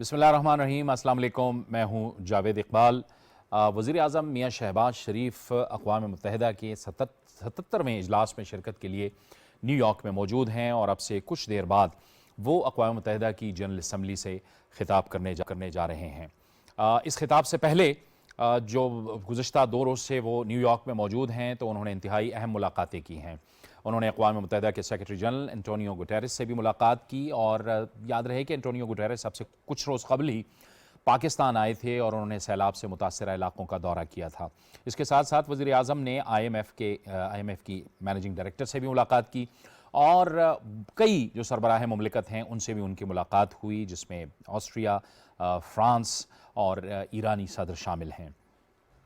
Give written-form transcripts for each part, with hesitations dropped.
बिस्मिल्लाहिर्रहमानिर्रहीम, अस्सलाम वालेकुम। मैं हूँ जावेद इकबाल। वज़ीर आज़म मियाँ शहबाज शरीफ अक़वाम मुत्तहिदा के 77वें इजलास में शिरकत के लिए न्यूयॉर्क में मौजूद हैं और अब से कुछ देर बाद वो अक़वाम मुत्तहिदा की जनरल असम्बली से ख़िताब करने जा रहे हैं। इस खिताब से पहले जो गुज़श्ता 2 रोज़ से वो न्यूयॉर्क में मौजूद हैं, तो उन्होंने इंतहाई अहम मुलाकातें की हैं। उन्होंने अक़वाम मुत्तहिदा के सेक्रेटरी जनरल एंटोनियो गुटेरेस से भी मुलाकात की और याद रहे कि एंटोनियो गुटेरेस अब से कुछ रोज़ कबल ही पाकिस्तान आए थे और उन्होंने सैलाब से मुतासरा इलाकों का दौरा किया था। इसके साथ साथ वज़ीर आज़म ने IMF की मैनेजिंग डायरेक्टर से भी मुलाकात की और कई जो सरबराह मुमलिकत हैं उनसे भी उनकी मुलाकात हुई, जिसमें ऑस्ट्रिया, फ्रांस और ईरानी सदर शामिल हैं।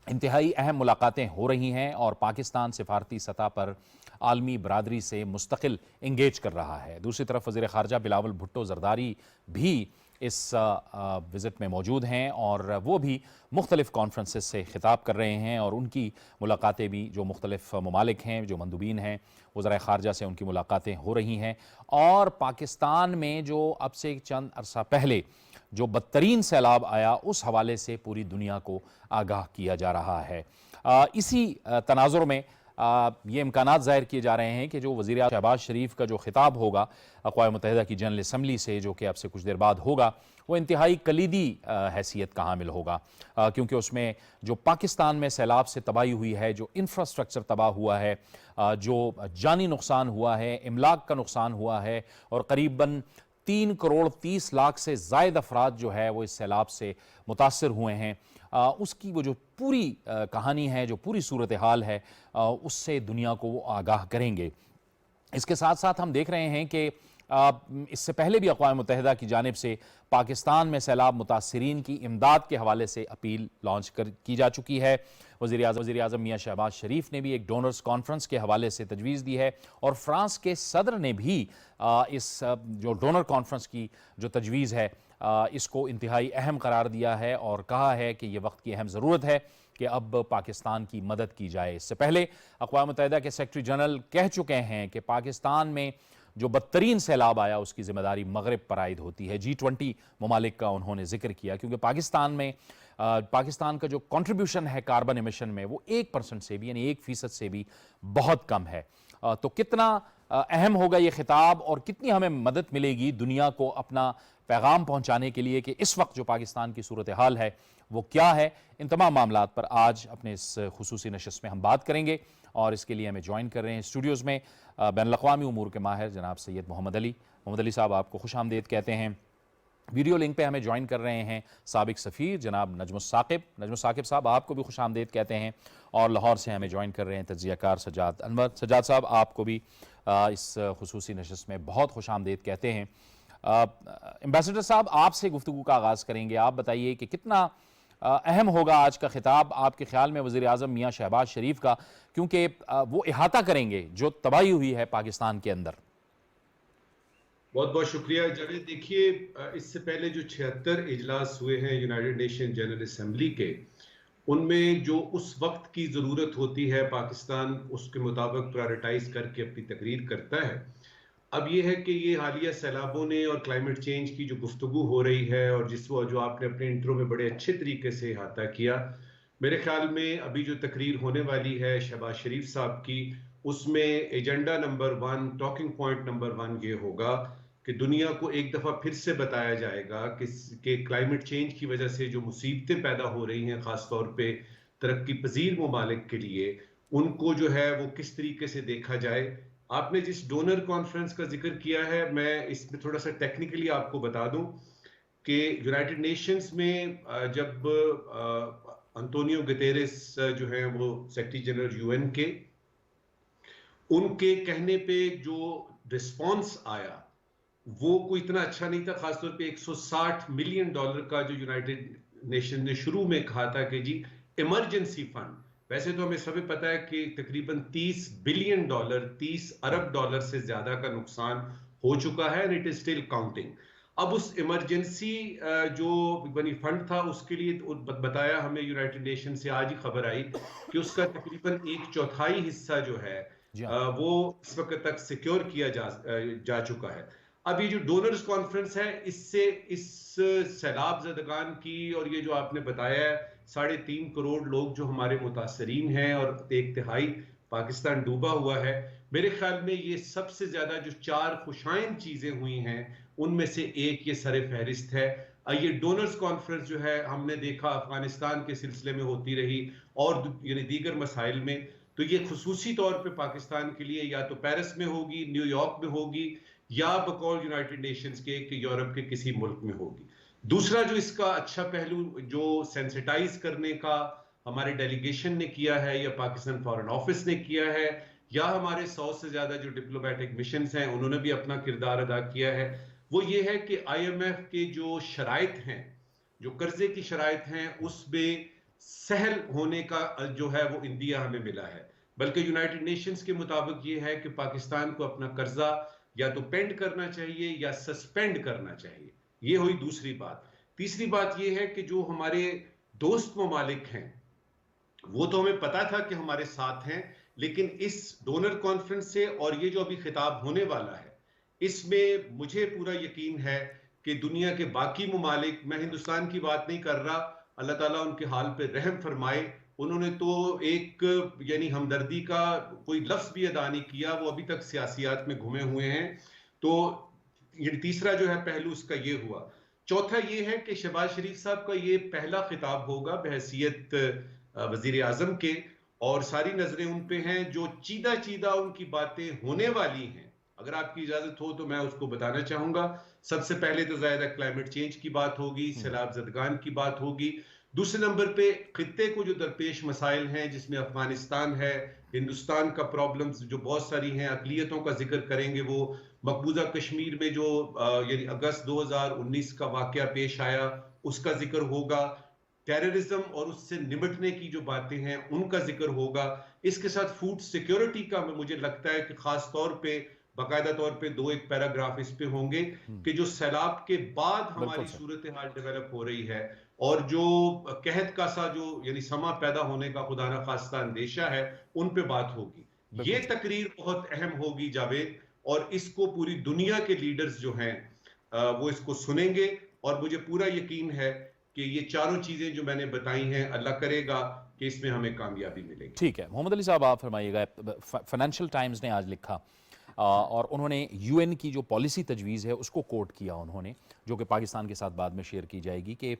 इंतहाई अहम मुलाकातें हो रही हैं और पाकिस्तान सिफारती सतह पर आलमी बरादरी से मुस्तकिल इंगेज कर रहा है। दूसरी तरफ वज़ीर ख़ारजा बिलावल भुट्टो ज़रदारी भी इस विज़िट में मौजूद हैं और वो भी मुख्तलिफ़ कॉन्फ्रेंसेस से ख़िताब कर रहे हैं और उनकी मुलाकातें भी जो मुख्तलिफ़ ममालिक हैं, जो मंदूबीन हैं, वज़राए ख़ारजा से उनकी मुलाकातें हो रही हैं। और पाकिस्तान में जो अब से चंद अरसा पहले जो बदतरीन सैलाब आया, उस हवाले से पूरी दुनिया को आगाह किया जा रहा है। इसी तनाज़ुर में ये इम्कानात ज़ाहिर किए जा रहे हैं कि जो वज़ीर आज़म शहबाज शरीफ का जो खिताब होगा अक़वाम मुत्तहिदा की जनरल असम्बली से, जो कि अब से कुछ देर बाद होगा, वो इंतहाई कलीदी हैसियत का हामिल होगा, क्योंकि उसमें जो पाकिस्तान में सैलाब से तबाही हुई है, जो इंफ्रास्ट्रक्चर तबाह हुआ है, जो जानी नुकसान हुआ है, इमलाक का नुकसान हुआ है और करीबन 3 करोड़ 30 लाख से ज़ायद अफराद जो है वो इस सैलाब से मुतासर हुए हैं, उसकी वो जो पूरी कहानी है, जो पूरी सूरत हाल है, उससे दुनिया को वो आगाह करेंगे। इसके साथ साथ हम देख रहे हैं कि इससे पहले भी अक़वाम मुत्तहिदा की जानिब से पाकिस्तान में सैलाब मुतासरीन की इमदाद के हवाले से अपील लॉन्च की जा चुकी है। वज़ीर आज़म मियाँ शहबाज शरीफ ने भी एक डोनर्स कॉन्फ्रेंस के हवाले से तजवीज़ दी है और फ्रांस के सदर ने भी इस जो डोनर कॉन्फ्रेंस की जो तजवीज़ है इसको इंतहाई अहम करार दिया है और कहा है कि ये वक्त की अहम ज़रूरत है कि अब पाकिस्तान की मदद की जाए। इससे पहले अक़वाम मुत्तहिदा के सेक्रेटरी जनरल कह चुके हैं कि पाकिस्तान में जो बदतरीन सैलाब आया उसकी ज़िम्मेदारी मगरिब पर आयद होती है। G20 ममालिक का उन्होंने जिक्र किया, क्योंकि पाकिस्तान का जो कंट्रीब्यूशन है कार्बन एमिशन में वो 1% से भी, यानी 1% से भी बहुत कम है। तो कितना अहम होगा ये खिताब और कितनी हमें मदद मिलेगी दुनिया को अपना पैगाम पहुंचाने के लिए कि इस वक्त जो पाकिस्तान की सूरत हाल है वो क्या है, इन तमाम मामलात पर आज अपने इस खुसूसी नशिस्त में हम बात करेंगे। और इसके लिए हमें ज्वाइन कर रहे हैं स्टूडियोज़ में बैनुल-अक़वामी उमूर के माहिर जनाब सैयद मोहम्मद अली साहब, आपको खुशामदीद कहते हैं। वीडियो लिंक पे हमें ज्वाइन कर रहे हैं साबिक सफ़ीर जनाब नजमुस साकिब साहब, आपको भी खुशामदीद कहते हैं। और लाहौर से हमें ज्वाइन कर रहे हैं तज्ज़ियाकार सज्जाद अनवर साहब, आपको भी इस खुसूसी नशिस्त में बहुत खुशामदीद कहते हैं। एम्बेसडर साहब, आपसे गुफ्तगू का आगाज़ करेंगे। आप बताइए कि कितना अहम होगा आज का खिताब आपके ख्याल में वज़ीर आज़म मियाँ शहबाज शरीफ का, क्योंकि वो इहाता करेंगे जो तबाही हुई है पाकिस्तान के अंदर। बहुत बहुत शुक्रिया जावेद। देखिए, इससे पहले जो 76 इजलास हुए हैं यूनाइटेड नेशन जनरल असम्बली के, उनमें जो उस वक्त की ज़रूरत होती है पाकिस्तान उसके मुताबिक प्रायोरिटाइज करके अपनी तकरीर करता है। अब ये है कि ये हालिया सैलाबों ने और क्लाइमेट चेंज की जो गुफ्तगू हो रही है और जो आपने अपने इंट्रो में बड़े अच्छे तरीके से अहाता किया, मेरे ख्याल में अभी जो तकरीर होने वाली है शहबाज शरीफ साहब की, उसमें agenda number 1, talking point number 1 ये होगा कि दुनिया को एक दफ़ा फिर से बताया जाएगा कि क्लाइमेट चेंज की वजह से जो मुसीबतें पैदा हो रही हैं ख़ासतौर पे तरक्की पजीर ममालिक के लिए, उनको जो है वो किस तरीके से देखा जाए। आपने जिस डोनर कॉन्फ्रेंस का जिक्र किया है, मैं इसमें थोड़ा सा टेक्निकली आपको बता दूं कि यूनाइटेड नेशंस में जब अंतोनियो गुतेरेस जो है वो सेक्रेटरी जनरल UN के, उनके कहने पे जो रिस्पॉन्स आया वो कोई इतना अच्छा नहीं था। खासतौर पे $160 मिलियन का जो यूनाइटेड नेशन ने शुरू में कहा था कि जी इमरजेंसी फंड, वैसे तो हमें सभी पता है कि तकरीबन $30 बिलियन, $30 अरब से ज्यादा का नुकसान हो चुका है, and it is still counting. अब उस इमरजेंसी जो बनी फंड था उसके लिए बताया हमें यूनाइटेड नेशन से, आज ही खबर आई कि उसका तकरीबन 1/4 हिस्सा जो है वो इस वक्त तक सिक्योर किया जा चुका है। अब ये जो डोनर्स कॉन्फ्रेंस है, इससे इस सैलाब ज़दगान की, और ये जो आपने बताया है 3.5 करोड़ लोग जो हमारे मुतासरीन हैं और 1/3 पाकिस्तान डूबा हुआ है, मेरे ख्याल में ये सबसे ज्यादा जो 4 खुशाइन चीजें हुई हैं उनमें से एक ये सर फहरिस्त है। ये डोनर्स कॉन्फ्रेंस जो है हमने देखा अफगानिस्तान के सिलसिले में होती रही और यानी दीगर मसाइल में, तो ये खुसूसी तौर पे पाकिस्तान के लिए या तो पेरिस में होगी, न्यूयॉर्क में होगी, या बकौल यूनाइटेड नेशंस के कि यूरोप के किसी मुल्क में होगी। दूसरा जो इसका अच्छा पहलू जो सेंसिटाइज करने का हमारे डेलीगेशन ने किया है या पाकिस्तान फॉरेन ऑफिस ने किया है या हमारे 100 से ज्यादा जो डिप्लोमेटिक मिशंस हैं उन्होंने भी अपना किरदार अदा किया है, वो ये है कि IMF के जो शराइत हैं, जो कर्जे की शराइत हैं, उसमें सहल होने का जो है वो इंदिया हमें मिला है। बल्कि यूनाइटेड नेशंस के मुताबिक ये है कि पाकिस्तान को अपना कर्जा या तो पेंड करना चाहिए या सस्पेंड करना चाहिए। ये हुई दूसरी बात। तीसरी बात ये है कि जो हमारे दोस्त ममालिक हैं वो तो हमें पता था कि हमारे साथ हैं, लेकिन इस डोनर कॉन्फ्रेंस से और ये जो अभी खिताब होने वाला है, इसमें मुझे पूरा यकीन है कि दुनिया के बाकी ममालिक, मैं हिंदुस्तान की बात नहीं कर रहा, अल्लाह ताला उनके हाल पे रहम फरमाए, उन्होंने तो एक यानी हमदर्दी का कोई लफ्ज भी अदा नहीं किया, वो अभी तक सियासियात में घुमे हुए हैं। तो ये तीसरा जो है पहलू उसका ये हुआ। चौथा ये है कि शहबाज शरीफ साहब का ये पहला खिताब होगा बहैसियत वजीर आजम के, और सारी नजरें उन पे हैं। जो चीदा चीदा उनकी बातें होने वाली हैं, अगर आपकी इजाजत हो तो मैं उसको बताना चाहूंगा। सबसे पहले तो ज्यादा क्लाइमेट चेंज की बात होगी, सैलाब ज़दगान की बात होगी। दूसरे नंबर पे खित्ते को जो दरपेश मसाइल हैं, जिसमें अफगानिस्तान है, हिंदुस्तान का प्रॉब्लम्स जो बहुत सारी हैं, अकलियतों का जिक्र करेंगे, वो मकबूजा कश्मीर में जो यानी अगस्त 2019 का वाकया पेश आया उसका जिक्र होगा, टेररिज्म और उससे निपटने की जो बातें हैं उनका जिक्र होगा। इसके साथ फूड सिक्योरिटी का मुझे लगता है कि खास तौर पे बाकायदा तौर पे 2-1 पैराग्राफ इस पे होंगे कि जो सैलाब के बाद हमारी सूरत हाल डेवलप हो रही है और जो कहत का सा जो यानी समा पैदा होने का खुदा ना खास्ता अंदेशा है, उन पे बात होगी। ये तकरीर बहुत अहम होगी जावेद, और इसको पूरी दुनिया के लीडर्स जो हैं वो इसको सुनेंगे, और मुझे पूरा यकीन है कि ये चारों चीजें जो मैंने बताई हैं, अल्लाह करेगा कि इसमें हमें कामयाबी मिलेगी। ठीक है मोहम्मद अली साहब, आप फरमाइएगा। फाइनेंशियल टाइम्स ने आज लिखा और उन्होंने UN की जो पॉलिसी तजवीज़ है उसको कोट किया उन्होंने, जो कि पाकिस्तान के साथ बाद में शेयर की जाएगी, कि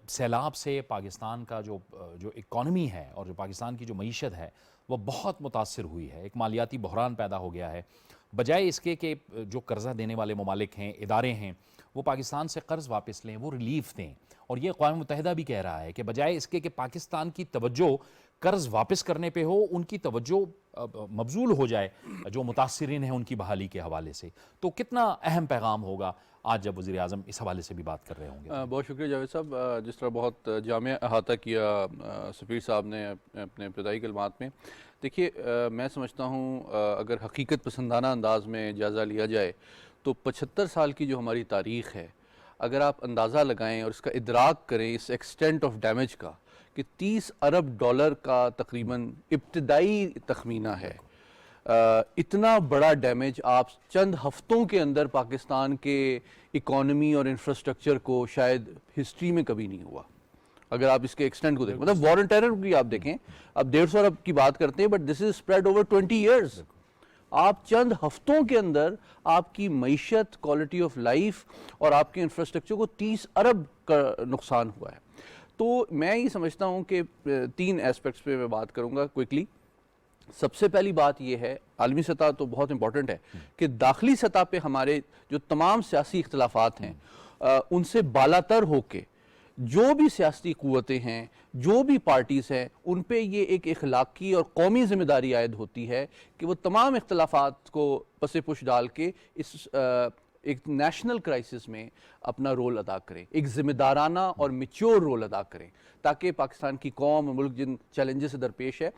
सैलाब से पाकिस्तान का जो इकॉनमी है और जो पाकिस्तान की जो मईशत है वो बहुत मुतासर हुई है। एक मालियाती बहरान पैदा हो गया है। बजाय इसके कि जो कर्ज़ा देने वाले ममालिक हैं, इदारे हैं, वो पाकिस्तान से कर्ज़ वापस लें, वो रिलीफ दें। और ये अक़वाम मुत्तहिदा भी कह रहा है कि बजाय इसके कि पाकिस्तान की तवज्जो कर्ज़ वापस करने पे हो, उनकी तवज्जो मबजूल हो जाए जो मुतासरीन हैं उनकी बहाली के हवाले से। तो कितना अहम पैगाम होगा आज जब वज़ीर आज़म इस हवाले से भी बात कर रहे होंगे। बहुत शुक्रिया जावेद साहब, जिस तरह बहुत जामिया अहाता किया सफ़ीर साहब ने अपने इब्तदाई कलमात में। देखिए, मैं समझता हूँ अगर हकीकत पसंदाना अंदाज में जायज़ा लिया जाए तो 75 साल की जो हमारी तारीख़ है, अगर आप अंदाज़ा लगाएं और इसका इदराक करें इस एक्सटेंट ऑफ डैमेज का, कि 30 अरब डॉलर का तकरीबन इब्तदाई तखमीना है। इतना बड़ा डैमेज आप चंद हफ्तों के अंदर पाकिस्तान के इकॉनमी और इंफ्रास्ट्रक्चर को शायद हिस्ट्री में कभी नहीं हुआ। अगर आप इसके एक्सटेंट को देखें, मतलब वॉर एंड टेरर की आप देखें, अब 150 अरब की बात करते हैं, but this is spread over 20 years. आप चंद हफ्तों के अंदर आपकी मईशत, क्वालिटी ऑफ लाइफ और आपके इंफ्रास्ट्रक्चर को 30 अरब का नुकसान हुआ है। तो मैं ये समझता हूँ कि 3 एस्पेक्ट्स पे मैं बात करूँगा क्विकली। सबसे पहली बात यह है, आलमी सतह तो बहुत इंपॉर्टेंट है, कि दाखिली सतह पे हमारे जो तमाम सियासी इख्तलाफात हैं उनसे बालातर होके जो भी सियासी क़ुव्वतें हैं, जो भी पार्टीज़ हैं, उन पे ये एक इखलाकी और कौमी ज़िम्मेदारी आयद होती है कि वो तमाम इख्तलाफात को पसे पुश डाल के इस एक नेशनल क्राइसिस में अपना रोल अदा करें, एक ज़िम्मेदाराना और मैच्योर रोल अदा करें, ताकि पाकिस्तान की कौम, मुल्क जिन चैलेंजेस से दरपेश है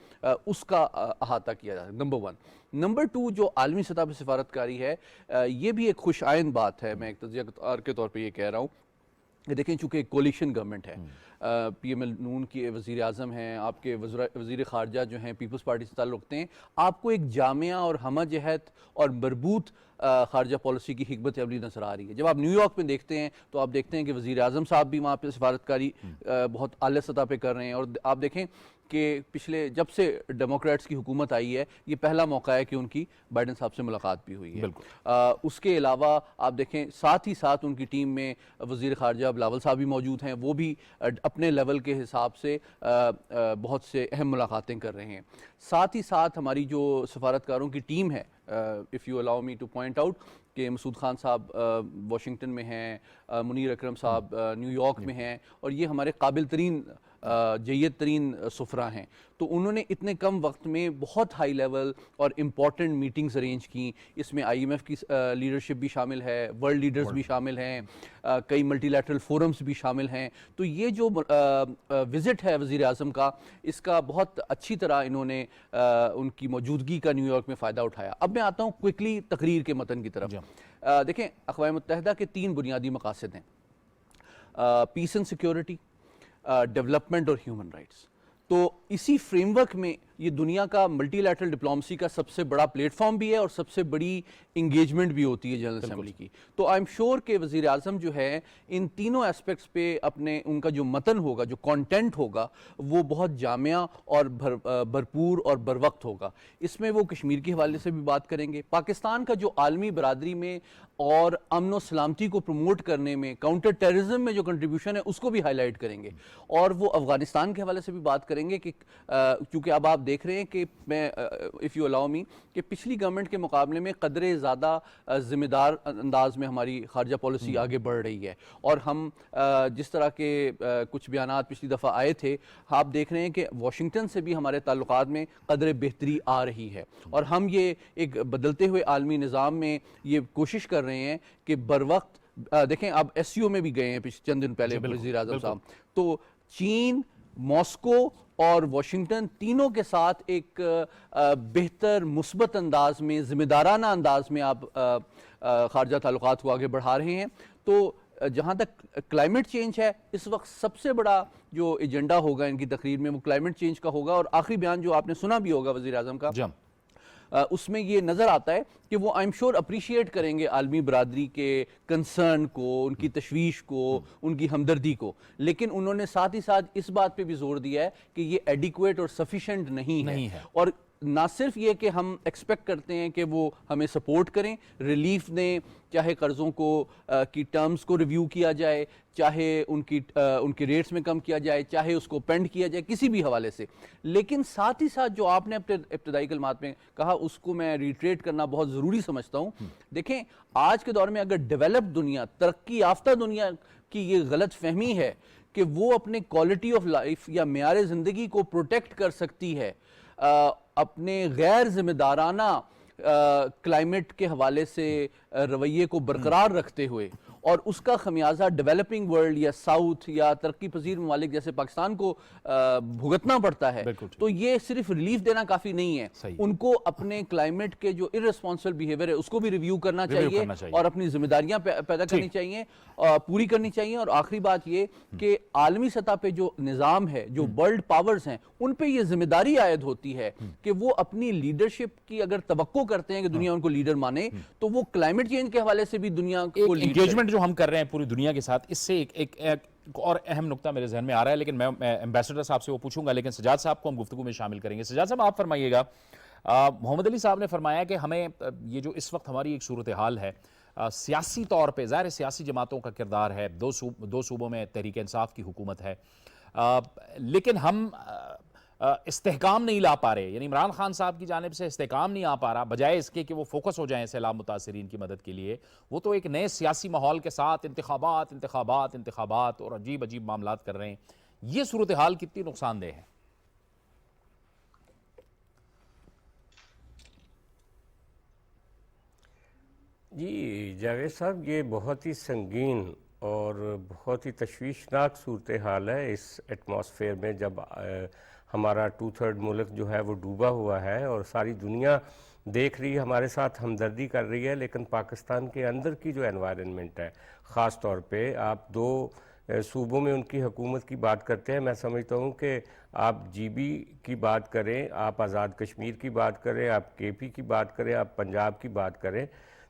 उसका अहाता किया जा सके। नंबर 1। नंबर 2, जो आलमी सतह पर सिफारतकारी है, ये भी एक खुश आइंद बात है। मैं एक तज़किया के तौर पर ये कह रहा हूँ कि देखें, चूँकि कोलिशन गवर्नमेंट है, PML नून के वज़ीर आज़म हैं, आपके वज़ीर ख़ारजा जो हैं पीपल्स पार्टी से ताल्लुक़ रखते हैं, आपको एक जामिया और हमजहत और मरबूत ख़ारजा पॉलिसी की हिकमत अमली नज़र आ रही है। जब आप न्यूयॉर्क में देखते हैं तो आप देखते हैं कि वज़ीर आज़म साहब भी वहाँ पर सफारतकारी बहुत आला सतह पे कर रहे हैं, और आप देखें कि पिछले जब से डेमोक्रेट्स की हुकूमत आई है ये पहला मौका है कि उनकी बाइडन साहब से मुलाकात भी हुई है। उसके अलावा आप देखें साथ ही साथ उनकी टीम में वज़ीर ख़ारजा बिलावल साहब भी मौजूद हैं, वो भी अपने लेवल के हिसाब से बहुत से अहम मुलाकातें कर रहे हैं। साथ ही साथ हमारी जो सफारतकारों की टीम है, if you allow me two point out कि मसूद खान साहब वाशिंगटन में हैं, मुनीर अकरम साहब न्यूयॉर्क में हैं, और ये हमारे काबिल तरीन जय्यद तरीन सफ़रा हैं। तो उन्होंने इतने कम वक्त में बहुत हाई लेवल और इम्पॉर्टेंट मीटिंग्स अरेंज की। इसमें IMF की लीडरशिप भी शामिल है, वर्ल्ड लीडर्स भी शामिल हैं, कई मल्टीलैटरल फोरम्स भी शामिल हैं। तो ये जो विज़िट है वज़ीर आज़म का, इसका बहुत अच्छी तरह इन्होंने उनकी मौजूदगी का न्यूयॉर्क में फ़ायदा उठाया। अब मैं आता हूँ क्विकली तकरीर के मतन की तरफ। देखें, अक़वाम मुत्तहिदा के 3 बुनियादी मकासद हैं, पीस एंड सिक्योरिटी, डेवलपमेंट और ह्यूमन राइट्स। तो इसी फ्रेमवर्क में ये दुनिया का मल्टीलैटरल डिप्लोमेसी का सबसे बड़ा प्लेटफॉर्म भी है और सबसे बड़ी इंगेजमेंट भी होती है जनरल असेंबली की। तो आई एम श्योर कि वज़ीर आज़म जो है इन तीनों एस्पेक्ट्स पे अपने उनका जो मतन होगा, जो कंटेंट होगा, वो बहुत जामिया और भरपूर और बर वक्त होगा। इसमें वो कश्मीर के हवाले से भी बात करेंगे, पाकिस्तान का जो आलमी बरादरी में और अमन व सलामती को प्रमोट करने में, काउंटर टेररिज्म में जो कंट्रीब्यूशन है उसको भी हाईलाइट करेंगे, और वो अफ़गानिस्तान के हवाले से भी बात करेंगे कि क्योंकि अब आप देख रहे हैं कि मैं इफ़ यू अलाउ मी कि पिछली गवर्नमेंट के मुकाबले में कदरे ज़्यादा ज़िम्मेदार अंदाज में हमारी खारजा पॉलिसी आगे बढ़ रही है, और हम जिस तरह के कुछ बयानात पिछली दफ़ा आए थे, आप देख रहे हैं कि वाशिंगटन से भी हमारे ताल्लुकात में कदरे बेहतरी आ रही है, और हम ये एक बदलते हुए आलमी निज़ाम में ये कोशिश कर रहे हैं कि बर वक्त देखें, आप SCO में भी गए हैं पिछले चंद दिन पहले वज़ीर आज़म साहब, तो चीन, मॉस्को और वाशिंगटन तीनों के साथ एक बेहतर मुस्बत अंदाज में, ज़िम्मेदाराना अंदाज में आप खारजा ताल्लुकात को आगे बढ़ा रहे हैं। तो जहाँ तक क्लाइमेट चेंज है, इस वक्त सबसे बड़ा जो एजेंडा होगा इनकी तकरीर में वो क्लाइमेट चेंज का होगा, और आखिरी बयान जो आपने सुना भी होगा वज़ीर आज़म का, उसमें ये नज़र आता है कि वो आई एम श्योर अप्रिशिएट करेंगे आलमी बरादरी के कंसर्न को, उनकी तशवीश को, उनकी हमदर्दी को, लेकिन उन्होंने साथ ही साथ इस बात पे भी जोर दिया है कि ये एडिक्वेट और सफिशेंट नहीं है। और ना सिर्फ ये कि हम एक्सपेक्ट करते हैं कि वो हमें सपोर्ट करें, रिलीफ दें, चाहे कर्ज़ों को की टर्म्स को रिव्यू किया जाए, चाहे उनके रेट्स में कम किया जाए, चाहे उसको पेंड किया जाए किसी भी हवाले से, लेकिन साथ ही साथ जो आपने अपने इब्तदाई कलमात में कहा उसको मैं रिट्रेट करना बहुत ज़रूरी समझता हूँ। देखें, आज के दौर में अगर डेवलप्ड दुनिया, तरक्की याफ्ता दुनिया की ये गलत फहमी है कि वो अपने क्वालिटी ऑफ लाइफ या मेयार ज़िंदगी को प्रोटेक्ट कर सकती है अपने गैर जिम्मेदाराना क्लाइमेट के हवाले से रवैये को बरकरार रखते हुए, और उसका खमियाजा डेवलपिंग वर्ल्ड या साउथ या तरक्की पजीर ममालिक जैसे पाकिस्तान को भुगतना पड़ता है, तो ये सिर्फ रिलीफ देना काफ़ी नहीं है। उनको अपने क्लाइमेट के जो इररिस्पॉन्सिबल बिहेवियर है उसको भी रिव्यू करना चाहिए और अपनी जिम्मेदारियां पैदा करनी चाहिए, पूरी करनी चाहिए। और आखिरी बात ये कि आलमी सतह पे जो निज़ाम है, जो वर्ल्ड पावर्स हैं, उन पे ये जिम्मेदारी आयद होती है कि वो अपनी लीडरशिप की अगर तवक्को करते हैं कि दुनिया उनको लीडर माने, तो वो क्लाइमेट चेंज के हवाले से भी दुनिया को एंगेजमेंट जो हम कर रहे हैं पूरी दुनिया के साथ, इससे एक और अहम नुक्ता मेरे जहन में आ रहा है, लेकिन मैं एम्बेसडर साहब से वो पूछूंगा, लेकिन सजाद साहब को हम गुफ्तगू में शामिल करेंगे। सजाद साहब, आप फरमाइएगा, मोहम्मद अली साहब ने फरमाया कि हमें ये जो इस वक्त हमारी एक सूरत हाल है, सियासी तौर पे ज़ाहिर सियासी जमातों का किरदार है, दो सूबों में तहरीक इंसाफ की हुकूमत है, लेकिन हम इस्तेहकाम नहीं ला पा रहे, यानी इमरान खान साहब की जानिब से इस्तेहकाम नहीं आ पा रहा, बजाय इसके कि वो फोकस हो जाएं सैलाब मुतासरीन की मदद के लिए, वो तो एक नए सियासी माहौल के साथ इंतखाबात और अजीब अजीब मामलात कर रहे हैं। ये सूरत हाल कितनी नुकसानदेह है? जी जावेद साहब, ये बहुत ही संगीन और बहुत ही तशवीशनाक सूरत हाल है इस एटमॉस्फेयर में, जब हमारा 2/3 मुल्क जो है वो डूबा हुआ है और सारी दुनिया देख रही है, हमारे साथ हमदर्दी कर रही है, लेकिन पाकिस्तान के अंदर की जो एनवायरनमेंट है, ख़ास तौर पे आप 2 सूबों में उनकी हुकूमत की बात करते हैं, मैं समझता हूँ कि आप जीबी की बात करें, आप आज़ाद कश्मीर की बात करें, आप केपी की बात करें, आप पंजाब की बात करें,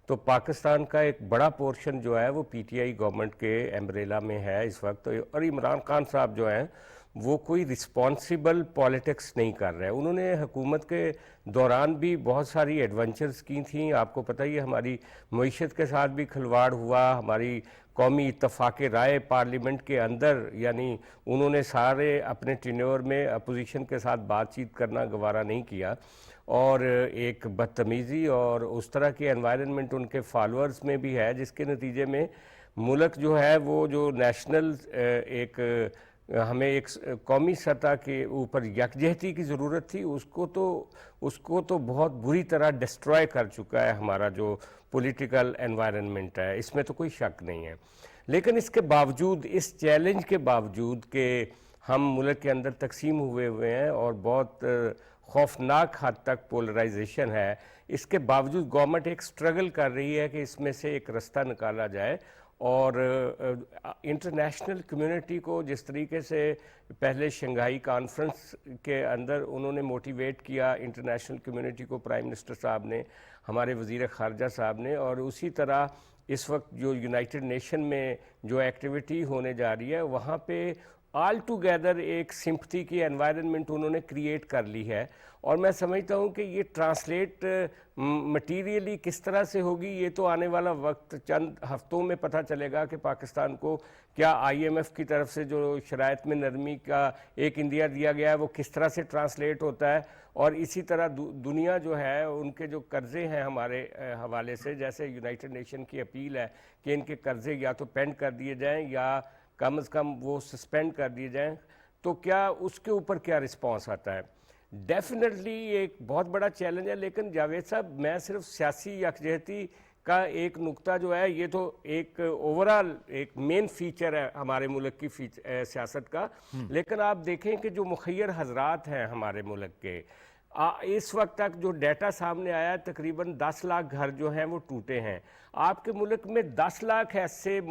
तो पाकिस्तान का एक बड़ा पोर्शन जो है वो पीटीआई गवर्नमेंट के एम्ब्रेला में है इस वक्त। और इमरान खान साहब जो हैं वो कोई रिस्पॉन्सिबल पॉलिटिक्स नहीं कर रहे हैं। उन्होंने हुकूमत के दौरान भी बहुत सारी एडवेंचर्स की थी, आपको पता ही है, हमारी मईशत के साथ भी खिलवाड़ हुआ, हमारी कौमी इत्तफाक राय पार्लियामेंट के अंदर, यानी उन्होंने सारे अपने टेन्योर में अपोजिशन के साथ बातचीत करना गवारा नहीं किया, और एक बदतमीज़ी और उस तरह की एनवायरनमेंट उनके फॉलोअर्स में भी है, जिसके नतीजे में मुल्क जो है वो जो नेशनल एक हमें एक कौमी सतह के ऊपर यकजहती की ज़रूरत थी, उसको तो बहुत बुरी तरह डिस्ट्रॉय कर चुका है हमारा जो पॉलिटिकल एनवायरनमेंट है, इसमें तो कोई शक नहीं है। लेकिन इसके बावजूद, इस चैलेंज के बावजूद कि हम मुल्क के अंदर तकसीम हुए हैं और बहुत खौफनाक हद तक पोलराइजेशन है, इसके बावजूद गवर्नमेंट एक स्ट्रगल कर रही है कि इसमें से एक रास्ता निकाला जाए। और इंटरनेशनल कम्युनिटी को जिस तरीके से पहले शंघाई कॉन्फ्रेंस के अंदर उन्होंने मोटिवेट किया इंटरनेशनल कम्युनिटी को, प्राइम मिनिस्टर साहब ने, हमारे वज़ीर ख़ारजा साहब ने, और उसी तरह इस वक्त जो यूनाइटेड नेशन में जो एक्टिविटी होने जा रही है वहाँ पे ऑल टुगेदर एक सिंपथी की एनवायरनमेंट उन्होंने क्रिएट कर ली है। और मैं समझता हूँ कि ये ट्रांसलेट मटीरियली किस तरह से होगी, ये तो आने वाला वक्त चंद हफ्तों में पता चलेगा कि पाकिस्तान को क्या IMF की तरफ से जो शराइत में नरमी का एक इंदिया दिया गया है वो किस तरह से ट्रांसलेट होता है। और इसी तरह दुनिया जो है उनके जो कर्ज़े हैं हमारे हवाले से, जैसे यूनाइटेड नेशन की अपील है कि इनके कर्ज़े या तो पेंड कर दिए जाएँ या कम से कम वो सस्पेंड कर दिए जाएं, तो क्या उसके ऊपर क्या रिस्पांस आता है। डेफिनेटली एक बहुत बड़ा चैलेंज है। लेकिन जावेद साहब, मैं सिर्फ सियासी यकजहती का एक नुक्ता जो है, ये तो एक ओवरऑल एक मेन फीचर है हमारे मुल्क की सियासत का, लेकिन आप देखें कि जो मुखय्यर हजरात हैं हमारे मुल्क के, इस वक्त तक जो डाटा सामने आया है तकरीबन 10 लाख घर जो हैं वो टूटे हैं। आपके मुल्क में 10 लाख ऐसे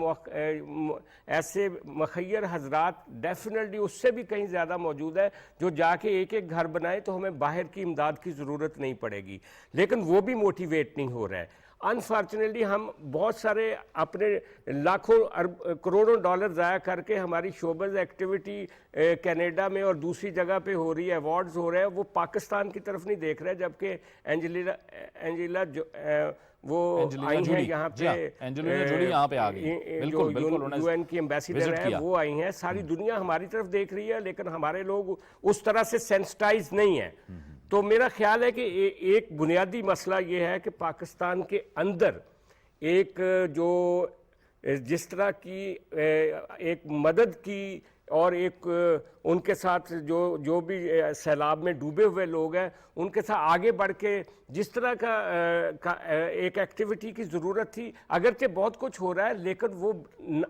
मुखय्यर हजरात डेफिनेटली उससे भी कहीं ज़्यादा मौजूद है जो जाके एक एक घर बनाए तो हमें बाहर की इमदाद की ज़रूरत नहीं पड़ेगी, लेकिन वो भी मोटिवेट नहीं हो रहा है। अनफॉर्चुनेटली हम बहुत सारे अपने लाखों करोड़ों डॉलर ज़ाया करके हमारी शोबज़ एक्टिविटी कनाडा में और दूसरी जगह पे हो रही है, अवार्ड्स हो रहे हैं, वो पाकिस्तान की तरफ नहीं देख रहे, जबकि एंजेला वो आई हैं यहाँ पे, यहाँ पे आ गई, बिल्कुल बिल्कुल, UN की एम्बेसडर है, वो आई हैं। सारी दुनिया हमारी तरफ देख रही है, लेकिन हमारे लोग उस तरह से सेंसिटाइज नहीं है। तो मेरा ख्याल है कि एक बुनियादी मसला ये है कि पाकिस्तान के अंदर एक जो जिस तरह की एक मदद की और एक उनके साथ जो भी सैलाब में डूबे हुए लोग हैं उनके साथ आगे बढ़ के जिस तरह का एक एक्टिविटी की ज़रूरत थी, अगरचे बहुत कुछ हो रहा है लेकिन वो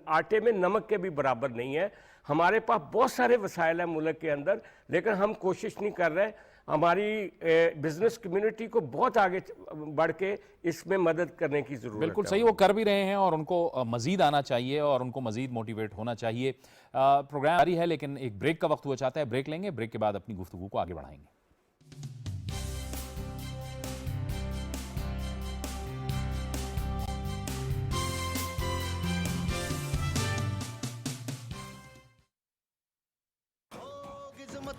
आटे में नमक के भी बराबर नहीं है। हमारे पास बहुत सारे वसाइल हैं मुल्क के अंदर, लेकिन हम कोशिश नहीं कर रहे हमारी बिजनेस कम्युनिटी को बहुत आगे बढ़ के इसमें मदद करने की ज़रूरत है। बिल्कुल सही, वो कर भी रहे हैं और उनको मज़ीद आना चाहिए और उनको मज़ीद मोटिवेट होना चाहिए। प्रोग्राम जारी है लेकिन एक ब्रेक का वक्त हुआ चाहता है, ब्रेक लेंगे, ब्रेक के बाद अपनी गुफ्तगू को आगे बढ़ाएंगे।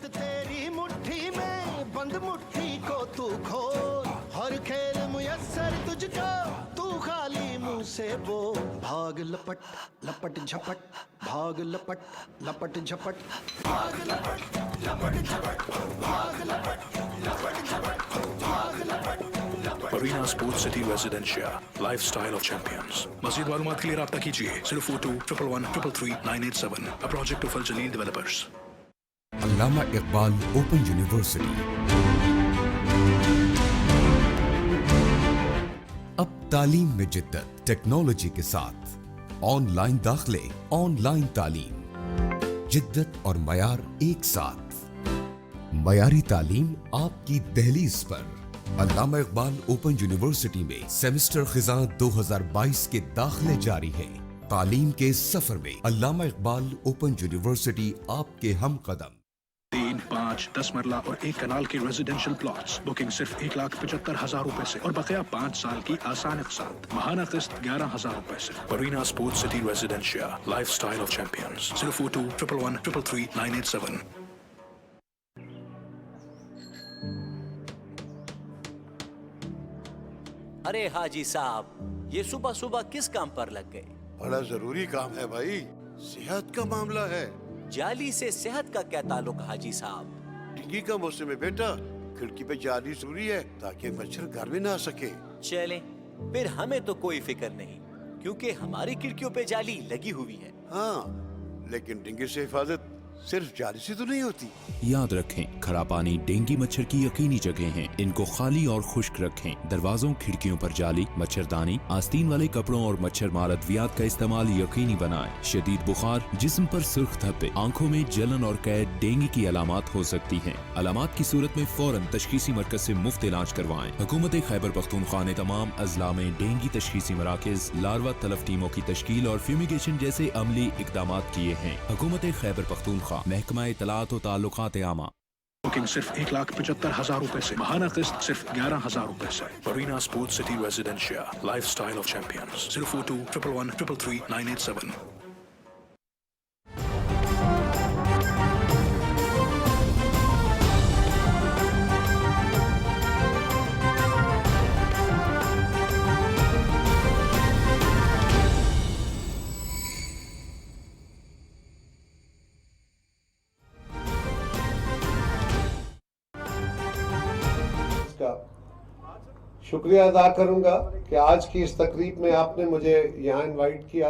तेरी मुट्ठी में बंद मुट्ठी को तू खोल, हर खेल मुयस्सर तुझको, तू खाली मुंह से बोल। भाग लपट लपट झपट, भाग लपट लपट झपट, भाग लपट लपट झपट, भाग लपट लपट झपट, भाग लपट। Arena Sports City Residencia, Lifestyle of Champions. मज़ीद मालूमात के लिए राब्ता कीजिए 042-111-333-987, a project of Al Jaleel Developers. Allama Iqbal open university अब तालीम में जिद्दत टेक्नोलॉजी के साथ, ऑनलाइन दाखिले, ऑनलाइन तालीम, जिद्दत और मयार एक साथ, मयारी तालीम आपकी दहलीज पर। अल्लामा इकबाल ओपन यूनिवर्सिटी में सेमेस्टर खिज़ां 2022 के दाखिले जारी हैं। तालीम के सफर में अल्लामा इकबाल ओपन यूनिवर्सिटी आपके हम कदम। 3, 5, 10 मरला और 1 कनाल के रेजिडेंशियल प्लॉट्स। बुकिंग सिर्फ 1,75,000 रुपए से और बकाया 5 साल की आसान अक़सात। महाना किस्त 11,000 रुपए से। Marina sports city residencia, lifestyle of champions. 042 111 333 987। अरे हाजी साहब, ये सुबह सुबह किस काम पर लग गए? बड़ा जरूरी काम है भाई, सेहत का मामला है। जाली से सेहत का क्या ताल्लुक हाजी साहब? डेंगू का मौसम है बेटा, खिड़की पे जाली जरूरी है ताकि मच्छर घर में ना आ सके। चलें, फिर हमें तो कोई फिक्र नहीं, क्योंकि हमारी खिड़कियों पे जाली लगी हुई है। हाँ, लेकिन डेंगू से हिफाजत सिर्फ जाली से तो नहीं होती। याद रखें, खरा पानी डेंगू मच्छर की यकीनी जगह हैं। इनको खाली और खुश्क रखें। दरवाजों खिड़कियों पर जाली, मच्छरदानी, आस्तीन वाले कपड़ों और मच्छर मार अद्वियात का इस्तेमाल यकीनी बनाएं। शदीद बुखार, जिस्म पर सुर्ख धब्बे, आंखों में जलन और कैद डेंगू की अलामात हो सकती हैं। अलामात की सूरत में फौरन तशखीसी मरकज से मुफ्त इलाज करवाएं। हुकूमत खैबर पख्तूनख्वा ने तमाम अजला में डेंगू तशखीसी मराकज, लार्वा तलफ टीमों की तश्कील और फ्यूमिगेशन जैसे अमली इकदाम किए हैं। हुकूमत खैबर पख्तूनख्वा, महकमा इत्तलात और ताल्लुकात आमा। बुकिंग सिर्फ 1,75,000 रुपए से। महाना किस्त सिर्फ 11,000 रुपए से। Marina sports city residencia, lifestyle of champions. 042 111 333 987। शुक्रिया अदा करूंगा कि आज की इस तकरीब में आपने मुझे यहाँ इनवाइट किया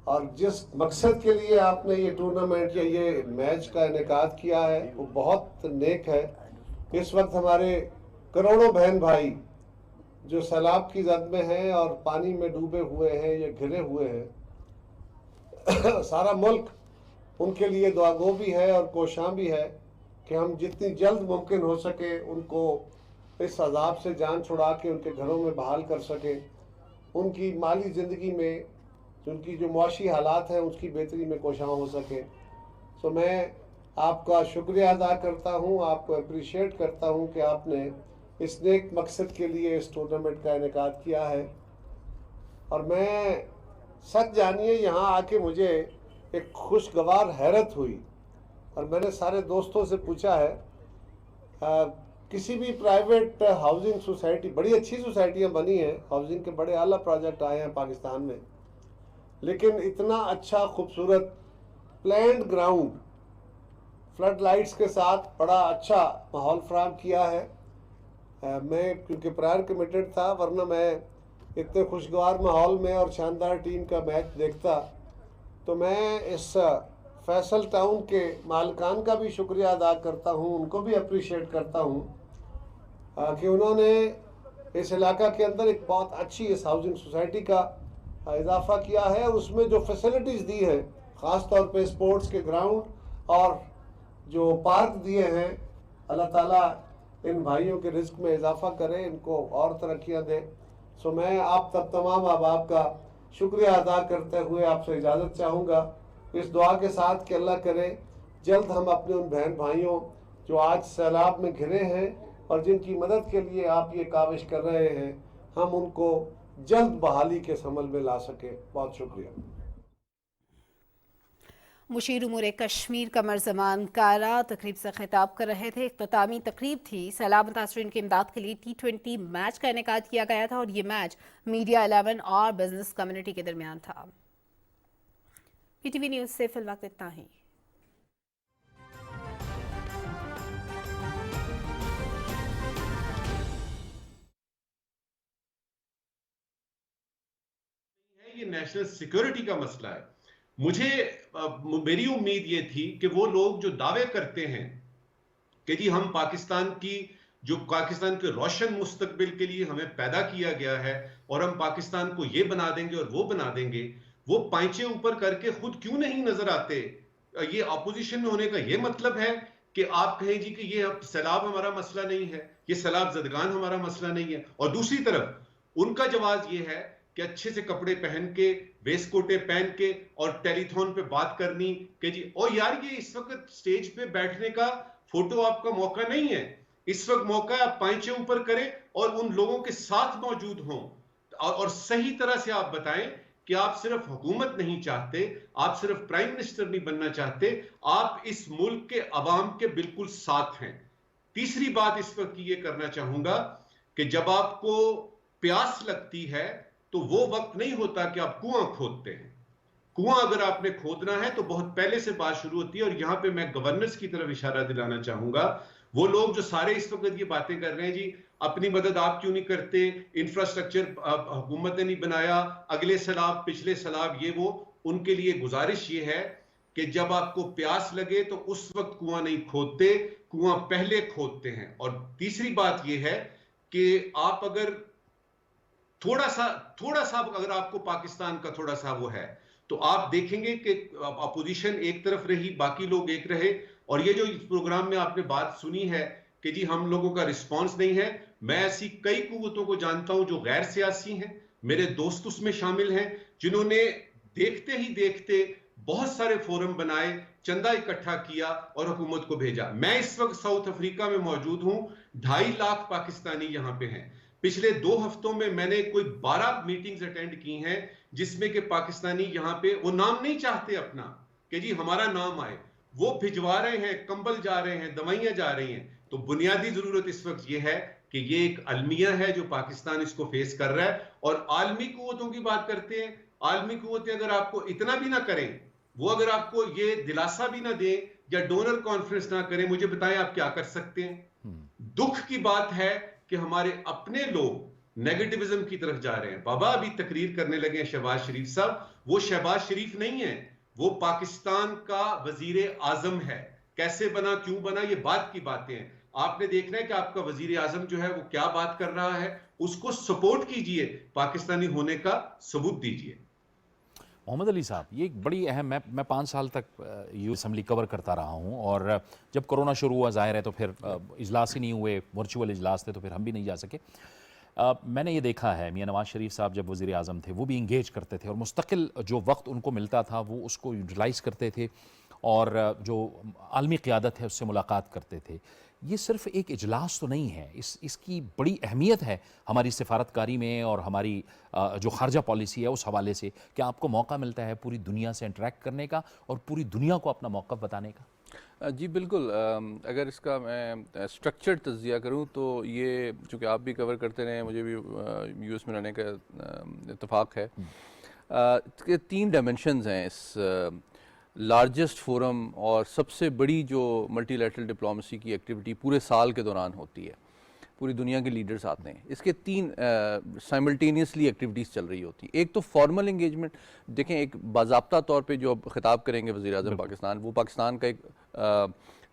और जिस मकसद के लिए आपने ये टूर्नामेंट या ये मैच का इनेकाद किया है वो बहुत नेक है। इस वक्त हमारे करोड़ों बहन भाई जो सैलाब की जद में हैं और पानी में डूबे हुए हैं या घिरे हुए हैं सारा मुल्क उनके लिए दुआगो भी है और कोशां भी है कि हम जितनी जल्द मुमकिन हो सके उनको इस अजाब से जान छुड़ा के उनके घरों में बहाल कर सके, उनकी माली ज़िंदगी में उनकी जो मुआशी हालात हैं उसकी बेहतरी में कोशां हो सके। सो मैं आपका शुक्रिया अदा करता हूँ, आपको अप्रिशिएट करता हूँ कि आपने इस नेक मकसद के लिए इस टूर्नामेंट का इनेकाद किया है। और मैं सच जानिए यहाँ आके मुझे एक खुशगवार हैरत हुई और मैंने सारे दोस्तों से पूछा है किसी भी प्राइवेट हाउसिंग सोसाइटी, बड़ी अच्छी सोसाइटियाँ बनी हैं, हाउसिंग के बड़े आला प्रोजेक्ट आए हैं पाकिस्तान में, लेकिन इतना अच्छा खूबसूरत प्लैन्ड ग्राउंड फ्लड लाइट्स के साथ बड़ा अच्छा माहौल फराहम किया है। मैं क्योंकि प्रायर कमिटेड था, वरना मैं इतने खुशगवार माहौल में और शानदार टीम का मैच देखता। तो मैं इस फैसल टाउन के मालिकान का भी शुक्रिया अदा करता हूँ, उनको भी अप्रिशिएट करता हूँ कि उन्होंने इस इलाका के अंदर एक बहुत अच्छी इस हाउसिंग सोसाइटी का इजाफा किया है और उसमें जो फैसिलिटीज़ दी है, ख़ास तौर पे स्पोर्ट्स के ग्राउंड और जो पार्क दिए हैं, अल्लाह ताला इन भाइयों के रिस्क में इजाफा करे, इनको और तरक्कियाँ दे। सो मैं आप तमाम अहबाब का शुक्रिया अदा करते हुए आपसे इजाज़त चाहूँगा, इस दुआ के साथ कि अल्लाह करे जल्द हम अपने उन बहन भाइयों जो आज सैलाब में घिरे हैं और जिनकी मदद के लिए आप ये काविश कर रहे हैं, हम उनको जल्द बहाली के समल में ला सके। बहुत शुक्रिया। मुशीर उमूर कश्मीर कमर ज़मान कारा तकरीब से खिताब कर रहे थे। इख्तितामी तकरीब थी। सैलाब मुतासरीन की इमदाद के लिए T20 मैच का इनेकाद किया गया था और ये मैच मीडिया 11 और बिजनेस कम्युनिटी के दरमियान था। PTV न्यूज़ से फिलहाल इतना ही। ये नेशनल सिक्योरिटी का मसला है। मेरी उम्मीद ये थी कि वो लोग जो दावे करते हैं कि जी हम पाकिस्तान के रोशन मुस्तकबिल के लिए हमें पैदा किया गया है और हम पाकिस्तान को ये बना देंगे और वो बना देंगे, वो पांचे ऊपर करके खुद क्यों नहीं नजर आते? ये अपोजिशन में होने का ये मतलब है कि आप कहें जी कि ये सैलाब हमारा मसला नहीं है, ये सैलाब ज़दगान हमारा मसला नहीं है। और दूसरी तरफ उनका जवाब ये है कि अच्छे से कपड़े पहन के, वेस्टकोटे पहन के और टेलीथॉन पे बात करनी कि जी ओ यार ये इस वक्त स्टेज पे बैठने का फोटो आपका मौका नहीं है, इस वक्त मौका है आप पांचे ऊपर करें और उन लोगों के साथ मौजूद हों और सही तरह से आप बताएं कि आप सिर्फ हुकूमत नहीं चाहते, आप सिर्फ प्राइम मिनिस्टर नहीं बनना चाहते, आप इस मुल्क के अवाम के बिल्कुल साथ हैं। तीसरी बात इस वक्त ये करना चाहूंगा कि जब आपको प्यास लगती है तो वो वक्त नहीं होता कि आप कुआं खोदते हैं। कुआं अगर आपने खोदना है तो बहुत पहले से बात शुरू होती है और यहां पे मैं गवर्नर्स की तरफ इशारा दिलाना चाहूंगा। वो लोग जो सारे इस वक्त ये बातें कर रहे हैं, जी अपनी मदद आप क्यों नहीं करते, इंफ्रास्ट्रक्चर हुकूमत ने नहीं बनाया, अगले सैलाब पिछले सैलाब ये वो, उनके लिए गुजारिश ये है कि जब आपको प्यास लगे तो उस वक्त कुआं नहीं खोदते, कुआं पहले खोदते हैं। और तीसरी बात ये है कि आप अगर थोड़ा सा अगर आपको पाकिस्तान का थोड़ा सा वो है तो आप देखेंगे कि अपोजिशन एक तरफ रही, बाकी लोग एक रहे। और ये जो इस प्रोग्राम में आपने बात सुनी है कि जी हम लोगों का रिस्पांस नहीं है, मैं ऐसी कई कुव्वतों को जानता हूं जो गैर सियासी हैं, मेरे दोस्त उसमें शामिल हैं, जिन्होंने देखते ही देखते बहुत सारे फोरम बनाए, चंदा इकट्ठा किया और हुकूमत को भेजा। मैं इस वक्त साउथ अफ्रीका में मौजूद हूं, 2.5 लाख पाकिस्तानी यहां पे हैं। पिछले 2 हफ्तों में मैंने कोई 12 मीटिंग्स अटेंड की हैं जिसमें कि पाकिस्तानी यहां पे वो नाम नहीं चाहते अपना कि जी हमारा नाम आए, वो भिजवा रहे हैं, कंबल जा रहे हैं, दवाइयां जा रही हैं। तो बुनियादी जरूरत इस वक्त ये है कि ये एक अलमिया है जो पाकिस्तान इसको फेस कर रहा है। और आलमी कुव्वतों की बात करते हैं, आलमी कुव्वतें अगर आपको इतना भी ना करें, वो अगर आपको ये दिलासा भी ना दें या डोनर कॉन्फ्रेंस ना करें, मुझे बताएं आप क्या कर सकते हैं। दुख की बात है कि हमारे अपने लोग नेगेटिविज्म की तरफ जा रहे हैं। बाबा अभी तकरीर करने लगे हैं शहबाज शरीफ साहब, वो शहबाज शरीफ नहीं है, वो पाकिस्तान का वजीर आजम है। कैसे बना, क्यों बना, ये बात की बातें हैं। आपने देखना है कि आपका वजीर आजम जो है वो क्या बात कर रहा है, उसको सपोर्ट कीजिए, पाकिस्तानी होने का सबूत दीजिए। मोहम्मद अली साहब, ये एक बड़ी अहम, मैं 5 साल तक यू असम्बली कवर करता रहा हूँ और जब कोरोना शुरू हुआ ज़ाहिर है तो फिर इजलास ही नहीं हुए, वर्चुअल इजलास थे तो फिर हम भी नहीं जा सके। मैंने ये देखा है मियां नवाज शरीफ साहब जब वज़ीर आज़म थे वो भी इंगेज करते थे और मुस्तकिल जो वक्त उनको मिलता था वो उसको यूटिलाइज़ करते थे और जो आलमी क़ियादत है उससे मुलाकात करते थे। ये सिर्फ एक इजलास तो नहीं है, इसकी बड़ी अहमियत है हमारी सिफारतकारी में और हमारी जो खारजा पॉलिसी है उस हवाले से कि आपको मौका मिलता है पूरी दुनिया से इंटरेक्ट करने का और पूरी दुनिया को अपना मौक़िफ़ बताने का। जी बिल्कुल, अगर इसका मैं स्ट्रक्चर्ड तज्ज़िया करूँ तो ये चूँकि आप भी कवर करते रहे, मुझे भी यूएस में रहने का इत्तेफाक है कि 3 डायमेंशंस हैं इस लार्जेस्ट फोरम और सबसे बड़ी जो मल्टीलैटरल डिप्लोमेसी की एक्टिविटी पूरे साल के दौरान होती है। पूरी दुनिया के लीडर्स आते हैं, इसके 3 साइमल्टेनियसली एक्टिविटीज़ चल रही होती हैं। एक तो फॉर्मल इंगेजमेंट, देखें एक बाज़ाब्ता तौर पे जो खिताब करेंगे वज़ीर आज़म पाकिस्तान, वो पाकिस्तान का एक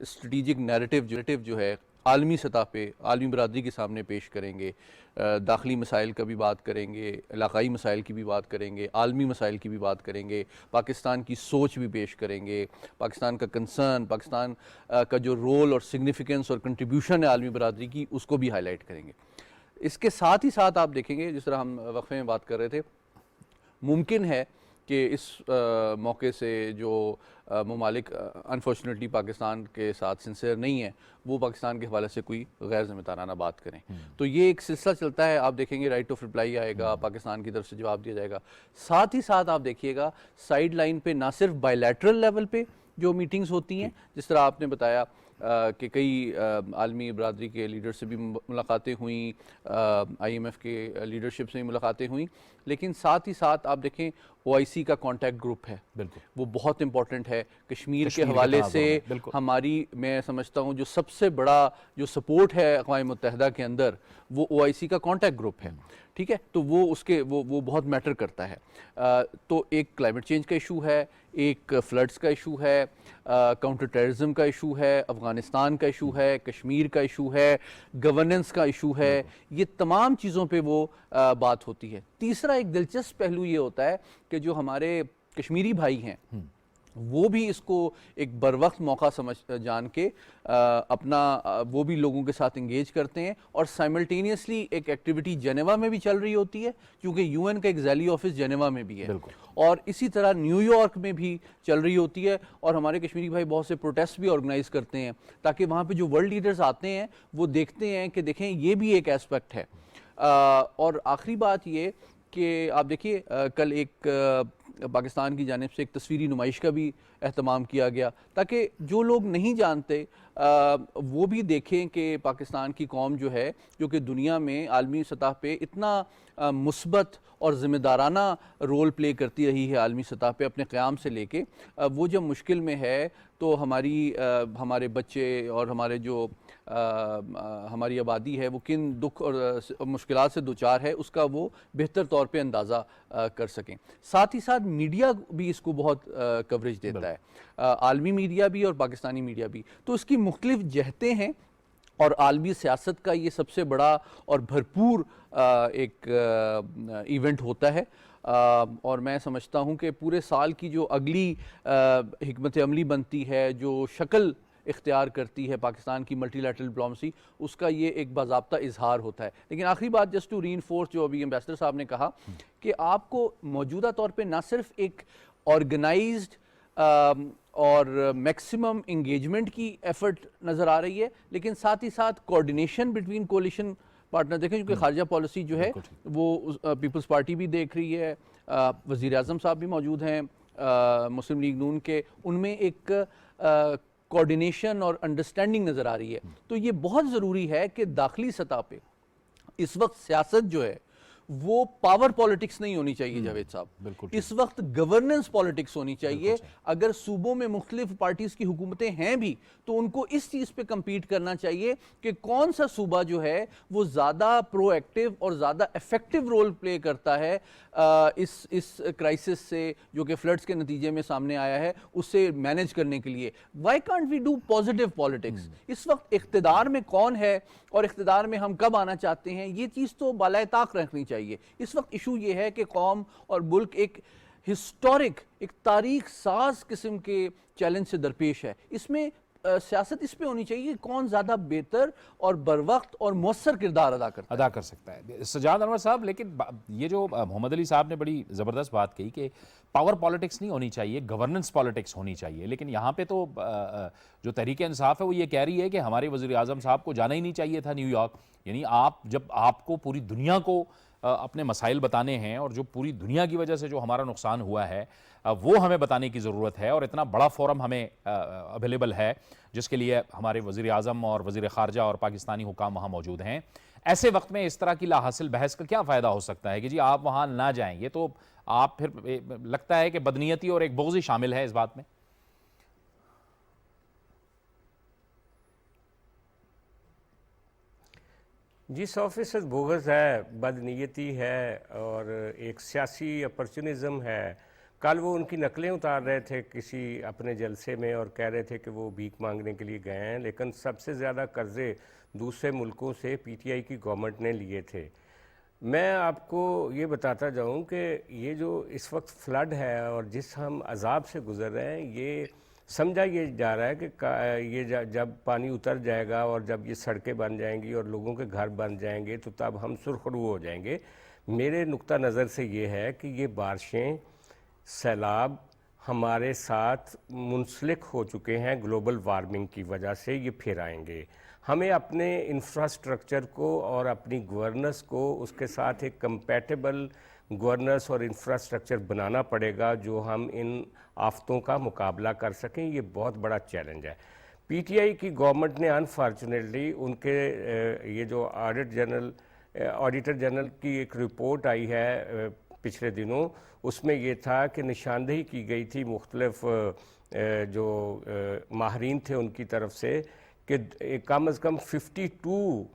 स्ट्रेटिजिक नैरेटिव जो है आलमी सतह पे आलमी बरादरी के सामने पेश करेंगे। दाखिली मसाइल का भी बात करेंगे, इलाकाई मसाइल की भी बात करेंगे, आलमी मसाइल की भी बात करेंगे, पाकिस्तान की सोच भी पेश करेंगे, पाकिस्तान का कंसर्न, पाकिस्तान का जो रोल और सिग्निफिकेंस और कंट्रीब्यूशन है आलमी बरादरी की, उसको भी हाईलाइट करेंगे। इसके साथ ही साथ आप देखेंगे, जिस तरह हम वक्फे में बात कर रहे थे, मुमकिन है कि इस मौके से जो ममालिक अनफॉर्चुनेटली पाकिस्तान के साथ सिंसियर नहीं है वो पाकिस्तान के हवाले से कोई गैर ज़िम्मेदाराना बात करें। तो ये एक सिलसिला चलता है। आप देखेंगे राइट ऑफ रिप्लाई आएगा, पाकिस्तान की तरफ से जवाब दिया जाएगा। साथ ही साथ आप देखिएगा साइड लाइन पे ना सिर्फ बायलैटरल लेवल पे जो मीटिंग्स होती हैं, जिस तरह आपने बताया कि कई आलमी बरादरी के लीडर से भी मुलाकातें हुई, IMF के लीडरशिप से भी मुलाकातें हुई, लेकिन साथ ही साथ आप देखें OIC का कॉन्टैक्ट ग्रुप है, वो बहुत इंपॉर्टेंट है। कश्मीर के हवाले से हमारी, मैं समझता हूँ जो सबसे बड़ा जो सपोर्ट है अक़वाम मुत्तहिदा के अंदर वो OIC का कॉन्टैक्ट ग्रुप है, ठीक है। तो वो उसके वो बहुत मैटर करता है। तो एक क्लाइमेट चेंज का इशू है, एक फ्लड्स का इशू है, काउंटर टेररिज्म का इशू है, अफ़गानिस्तान का इशू है, कश्मीर का इशू है, गवर्नेंस का इशू है, ये तमाम चीज़ों पे वो बात होती है। तीसरा एक दिलचस्प पहलू ये होता है कि जो हमारे कश्मीरी भाई हैं वो भी इसको एक बर वक्त मौका समझ जान के वो भी लोगों के साथ इंगेज करते हैं। और साइमल्टेनियसली एक एक्टिविटी जेनेवा में भी चल रही होती है, क्योंकि यूएन का एक जैली ऑफिस जेनेवा में भी है, और इसी तरह न्यूयॉर्क में भी चल रही होती है। और हमारे कश्मीरी भाई बहुत से प्रोटेस्ट भी ऑर्गेनाइज करते हैं, ताकि वहाँ पे जो वर्ल्ड लीडर्स आते हैं वो देखते हैं कि देखें ये भी एक एस्पेक्ट है। और आखिरी बात ये कि आप देखिए, कल एक पाकिस्तान की जानिब से एक तस्वीरी नुमाइश का भी एहतमाम किया गया, ताकि जो लोग नहीं जानते वो भी देखें कि पाकिस्तान की कौम जो है, जो कि दुनिया में आलमी सतह पे इतना मुस्बत और ज़िम्मेदाराना रोल प्ले करती रही है आलमी सतह पे अपने क़याम से लेके, वो जब मुश्किल में है तो हमारे बच्चे और हमारे जो हमारी आबादी है वो किन दुख और मुश्किलात से दोचार है, उसका वो बेहतर तौर पे अंदाज़ा कर सकें। साथ ही साथ मीडिया भी इसको बहुत कवरेज देता है, आलमी मीडिया भी और पाकिस्तानी मीडिया भी। तो इसकी मुख्तलिफ जहतें हैं, और आलमी सियासत का ये सबसे बड़ा और भरपूर एक इवेंट होता है। और मैं समझता हूँ कि पूरे साल की जो अगली हिकमत अमली बनती है, जो शक्ल इख्तियार करती है पाकिस्तान की मल्टीलैटरल डिप्लोमेसी, उसका ये एक बाज़ाब्ता इजहार होता है। लेकिन आखिरी बात, जस्ट टू रीइंफोर्स जो अभी एम्बेसडर साहब ने कहा, कि आपको मौजूदा तौर पे ना सिर्फ एक ऑर्गेनाइज्ड और मैक्सिमम इंगेजमेंट की एफर्ट नज़र आ रही है, लेकिन साथ ही साथ कोऑर्डिनेशन बिटवीन कोalition पार्टनर देखें, क्योंकि खारजा पॉलिसी जो है वो पीपल्स पार्टी भी देख रही है, वज़ीर आज़म साहब भी मौजूद हैं मुस्लिम लीग नून के, उनमें एक कोऑर्डिनेशन और अंडरस्टैंडिंग नज़र आ रही है। तो ये बहुत ज़रूरी है कि दाखिली सतह पे इस वक्त सियासत जो है वो पावर पॉलिटिक्स नहीं होनी चाहिए जावेद साहब, इस वक्त गवर्नेंस पॉलिटिक्स होनी चाहिए। अगर सूबों में मुख्तलिफ पार्टीज की हुकूमतें हैं भी, तो उनको इस चीज़ पे कम्पीट करना चाहिए कि कौन सा सूबा जो है वो ज़्यादा प्रोएक्टिव और ज़्यादा इफेक्टिव रोल प्ले करता है इस क्राइसिस से, जो कि फ्लड्स के नतीजे में सामने आया है, उससे मैनेज करने के लिए। Why can't we do positive politics? इस वक्त इख्तिदार में कौन है और इख्तिदार में हम कब आना चाहते हैं, ये चीज़ तो बालाए ताक रखनी चाहिए। इस वक्त इशू ये है कि कौम और मुल्क एक हिस्टोरिक, एक तारीख साज किस्म के चैलेंज से दरपेश है। इसमें सियासत इस पे होनी चाहिए कौन ज़्यादा बेहतर और बर वक्त और मौसर किरदार अदा कर सकता है। सजाद अनवर साहब, लेकिन ये जो मोहम्मद अली साहब ने बड़ी ज़बरदस्त बात कही कि पावर पॉलिटिक्स नहीं होनी चाहिए, गवर्नेंस पॉलिटिक्स होनी चाहिए, लेकिन यहाँ पे तो जो तहरीक इंसाफ है वो ये कह रही है कि हमारे वज़ीर आज़म साहब को जाना ही नहीं चाहिए था न्यूयॉर्क। यानी जब आपको पूरी दुनिया को अपने मसाइल बताने हैं, और जो पूरी दुनिया की वजह से जो हमारा नुकसान हुआ है वो हमें बताने की ज़रूरत है, और इतना बड़ा फोरम हमें अवेलेबल है जिसके लिए हमारे वज़ीर आज़म और वज़ीर ख़ारजा और पाकिस्तानी हुकाम वहाँ मौजूद हैं। ऐसे वक्त में इस तरह की लाहासिल बहस का क्या फ़ायदा हो सकता है कि जी आप वहाँ ना जाएं? ये तो आप फिर लगता है कि बदनीयती और एक बोझ ही शामिल है इस बात में। जी 100% बोगस है, बदनीयती है और एक सियासी अपॉर्चुनिज्म है। कल वो उनकी नकलें उतार रहे थे किसी अपने जलसे में और कह रहे थे कि वो भीख मांगने के लिए गए हैं, लेकिन सबसे ज़्यादा कर्जे दूसरे मुल्कों से पीटीआई की गवर्नमेंट ने लिए थे। मैं आपको ये बताता जाऊं कि ये जो इस वक्त फ्लड है और जिस हम अजाब से गुज़र रहे हैं, ये समझा ये जा रहा है कि जब पानी उतर जाएगा और जब ये सड़कें बन जाएंगी और लोगों के घर बन जाएंगे, तो तब हम सुरखरू हो जाएंगे। मेरे नुक्ता नज़र से ये है कि ये बारिशें, सैलाब हमारे साथ मुंसलिक हो चुके हैं ग्लोबल वार्मिंग की वजह से, ये फिर आएंगे। हमें अपने इंफ्रास्ट्रक्चर को और अपनी गवर्नेंस को उसके साथ एक कंपैटिबल गवर्नेंस और इंफ्रास्ट्रक्चर बनाना पड़ेगा जो हम इन आफतों का मुकाबला कर सकें। ये बहुत बड़ा चैलेंज है। पीटीआई की गवर्नमेंट ने अनफॉर्चुनेटली उनके ये जो ऑडिटर जनरल की एक रिपोर्ट आई है पिछले दिनों, उसमें ये था कि निशानदेही की गई थी मुख्तलिफ जो माहरीन थे उनकी तरफ से कि कम अज़ कम 52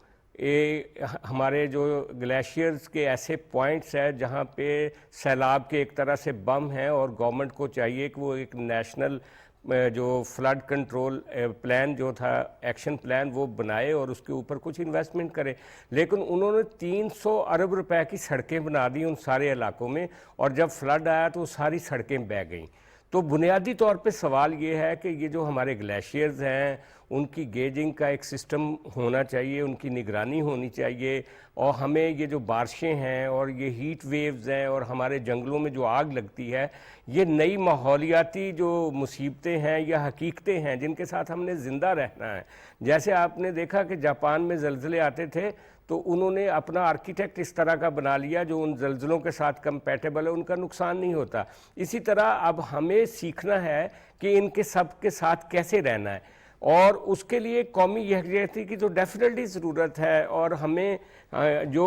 हमारे जो ग्लेशियर्स के ऐसे पॉइंट्स हैं जहाँ पे सैलाब के एक तरह से बम हैं, और गवर्नमेंट को चाहिए कि वो एक नेशनल जो फ्लड कंट्रोल प्लान जो था, एक्शन प्लान, वो बनाए और उसके ऊपर कुछ इन्वेस्टमेंट करे। लेकिन उन्होंने 300 अरब रुपए की सड़कें बना दी उन सारे इलाकों में, और जब फ्लड आया तो सारी सड़कें बह गईं। तो बुनियादी तौर पे सवाल ये है कि ये जो हमारे ग्लेशियर्स हैं उनकी गेजिंग का एक सिस्टम होना चाहिए, उनकी निगरानी होनी चाहिए, और हमें ये जो बारिशें हैं और ये हीट वेव्स हैं और हमारे जंगलों में जो आग लगती है, ये नई माहौलियाती जो मुसीबतें हैं या हकीकतें हैं जिनके साथ हमने ज़िंदा रहना है। जैसे आपने देखा कि जापान में ज़लज़ले आते थे तो उन्होंने अपना आर्किटेक्ट इस तरह का बना लिया जो उन ज़लज़लों के साथ कंपैटिबल है, उनका नुकसान नहीं होता। इसी तरह अब हमें सीखना है कि इनके सब के साथ कैसे रहना है, और उसके लिए कौमी यकजहती की तो डेफिनेटली ज़रूरत है। और हमें जो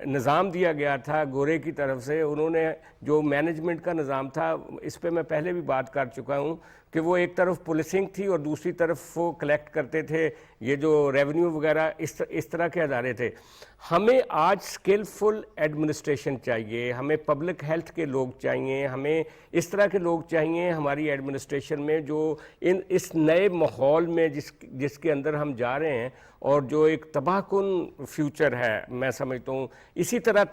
निज़ाम दिया गया था गोरे की तरफ से, उन्होंने जो मैनेजमेंट का निज़ाम था, इस पे मैं पहले भी बात कर चुका हूँ कि वो एक तरफ पुलिसिंग थी और दूसरी तरफ वो कलेक्ट करते थे ये जो रेवेन्यू वगैरह, इस तरह के अदारे थे। हमें आज स्किलफुल एडमिनिस्ट्रेशन चाहिए, हमें पब्लिक हेल्थ के लोग चाहिए, हमें इस तरह के लोग चाहिए हमारी एडमिनिस्ट्रेशन में जो इस नए माहौल में जिसके अंदर हम जा रहे हैं और जो एक तबाहकुन फ्यूचर है, मैं समझता हूँ इसी तरह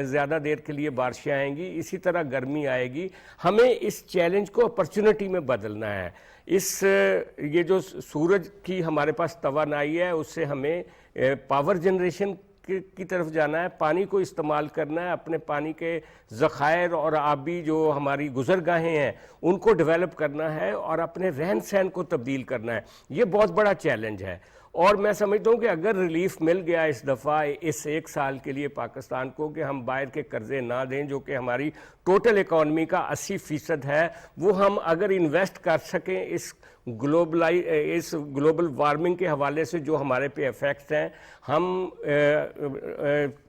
ज़्यादा देर के लिए बारिशें आएंगी, इसी तरह गर्मी आएगी। हमें इस चैलेंज को अपॉर्चुनिटी में बदलना है। ये जो सूरज की हमारे पास तवानाई है उससे हमें पावर जनरेशन की तरफ जाना है, पानी को इस्तेमाल करना है, अपने पानी के ज़खायर और आबी जो हमारी गुज़रगाहें हैं उनको डेवलप करना है और अपने रहन सहन को तब्दील करना है। ये बहुत बड़ा चैलेंज है और मैं समझता हूँ कि अगर रिलीफ मिल गया इस दफ़ा इस एक साल के लिए पाकिस्तान को कि हम बाहर के कर्जे ना दें जो कि हमारी टोटल इकॉनमी का 80% है, वो हम अगर इन्वेस्ट कर सकें इस ग्लोबल वार्मिंग के हवाले से जो हमारे पे इफ़ेक्ट्स हैं, हम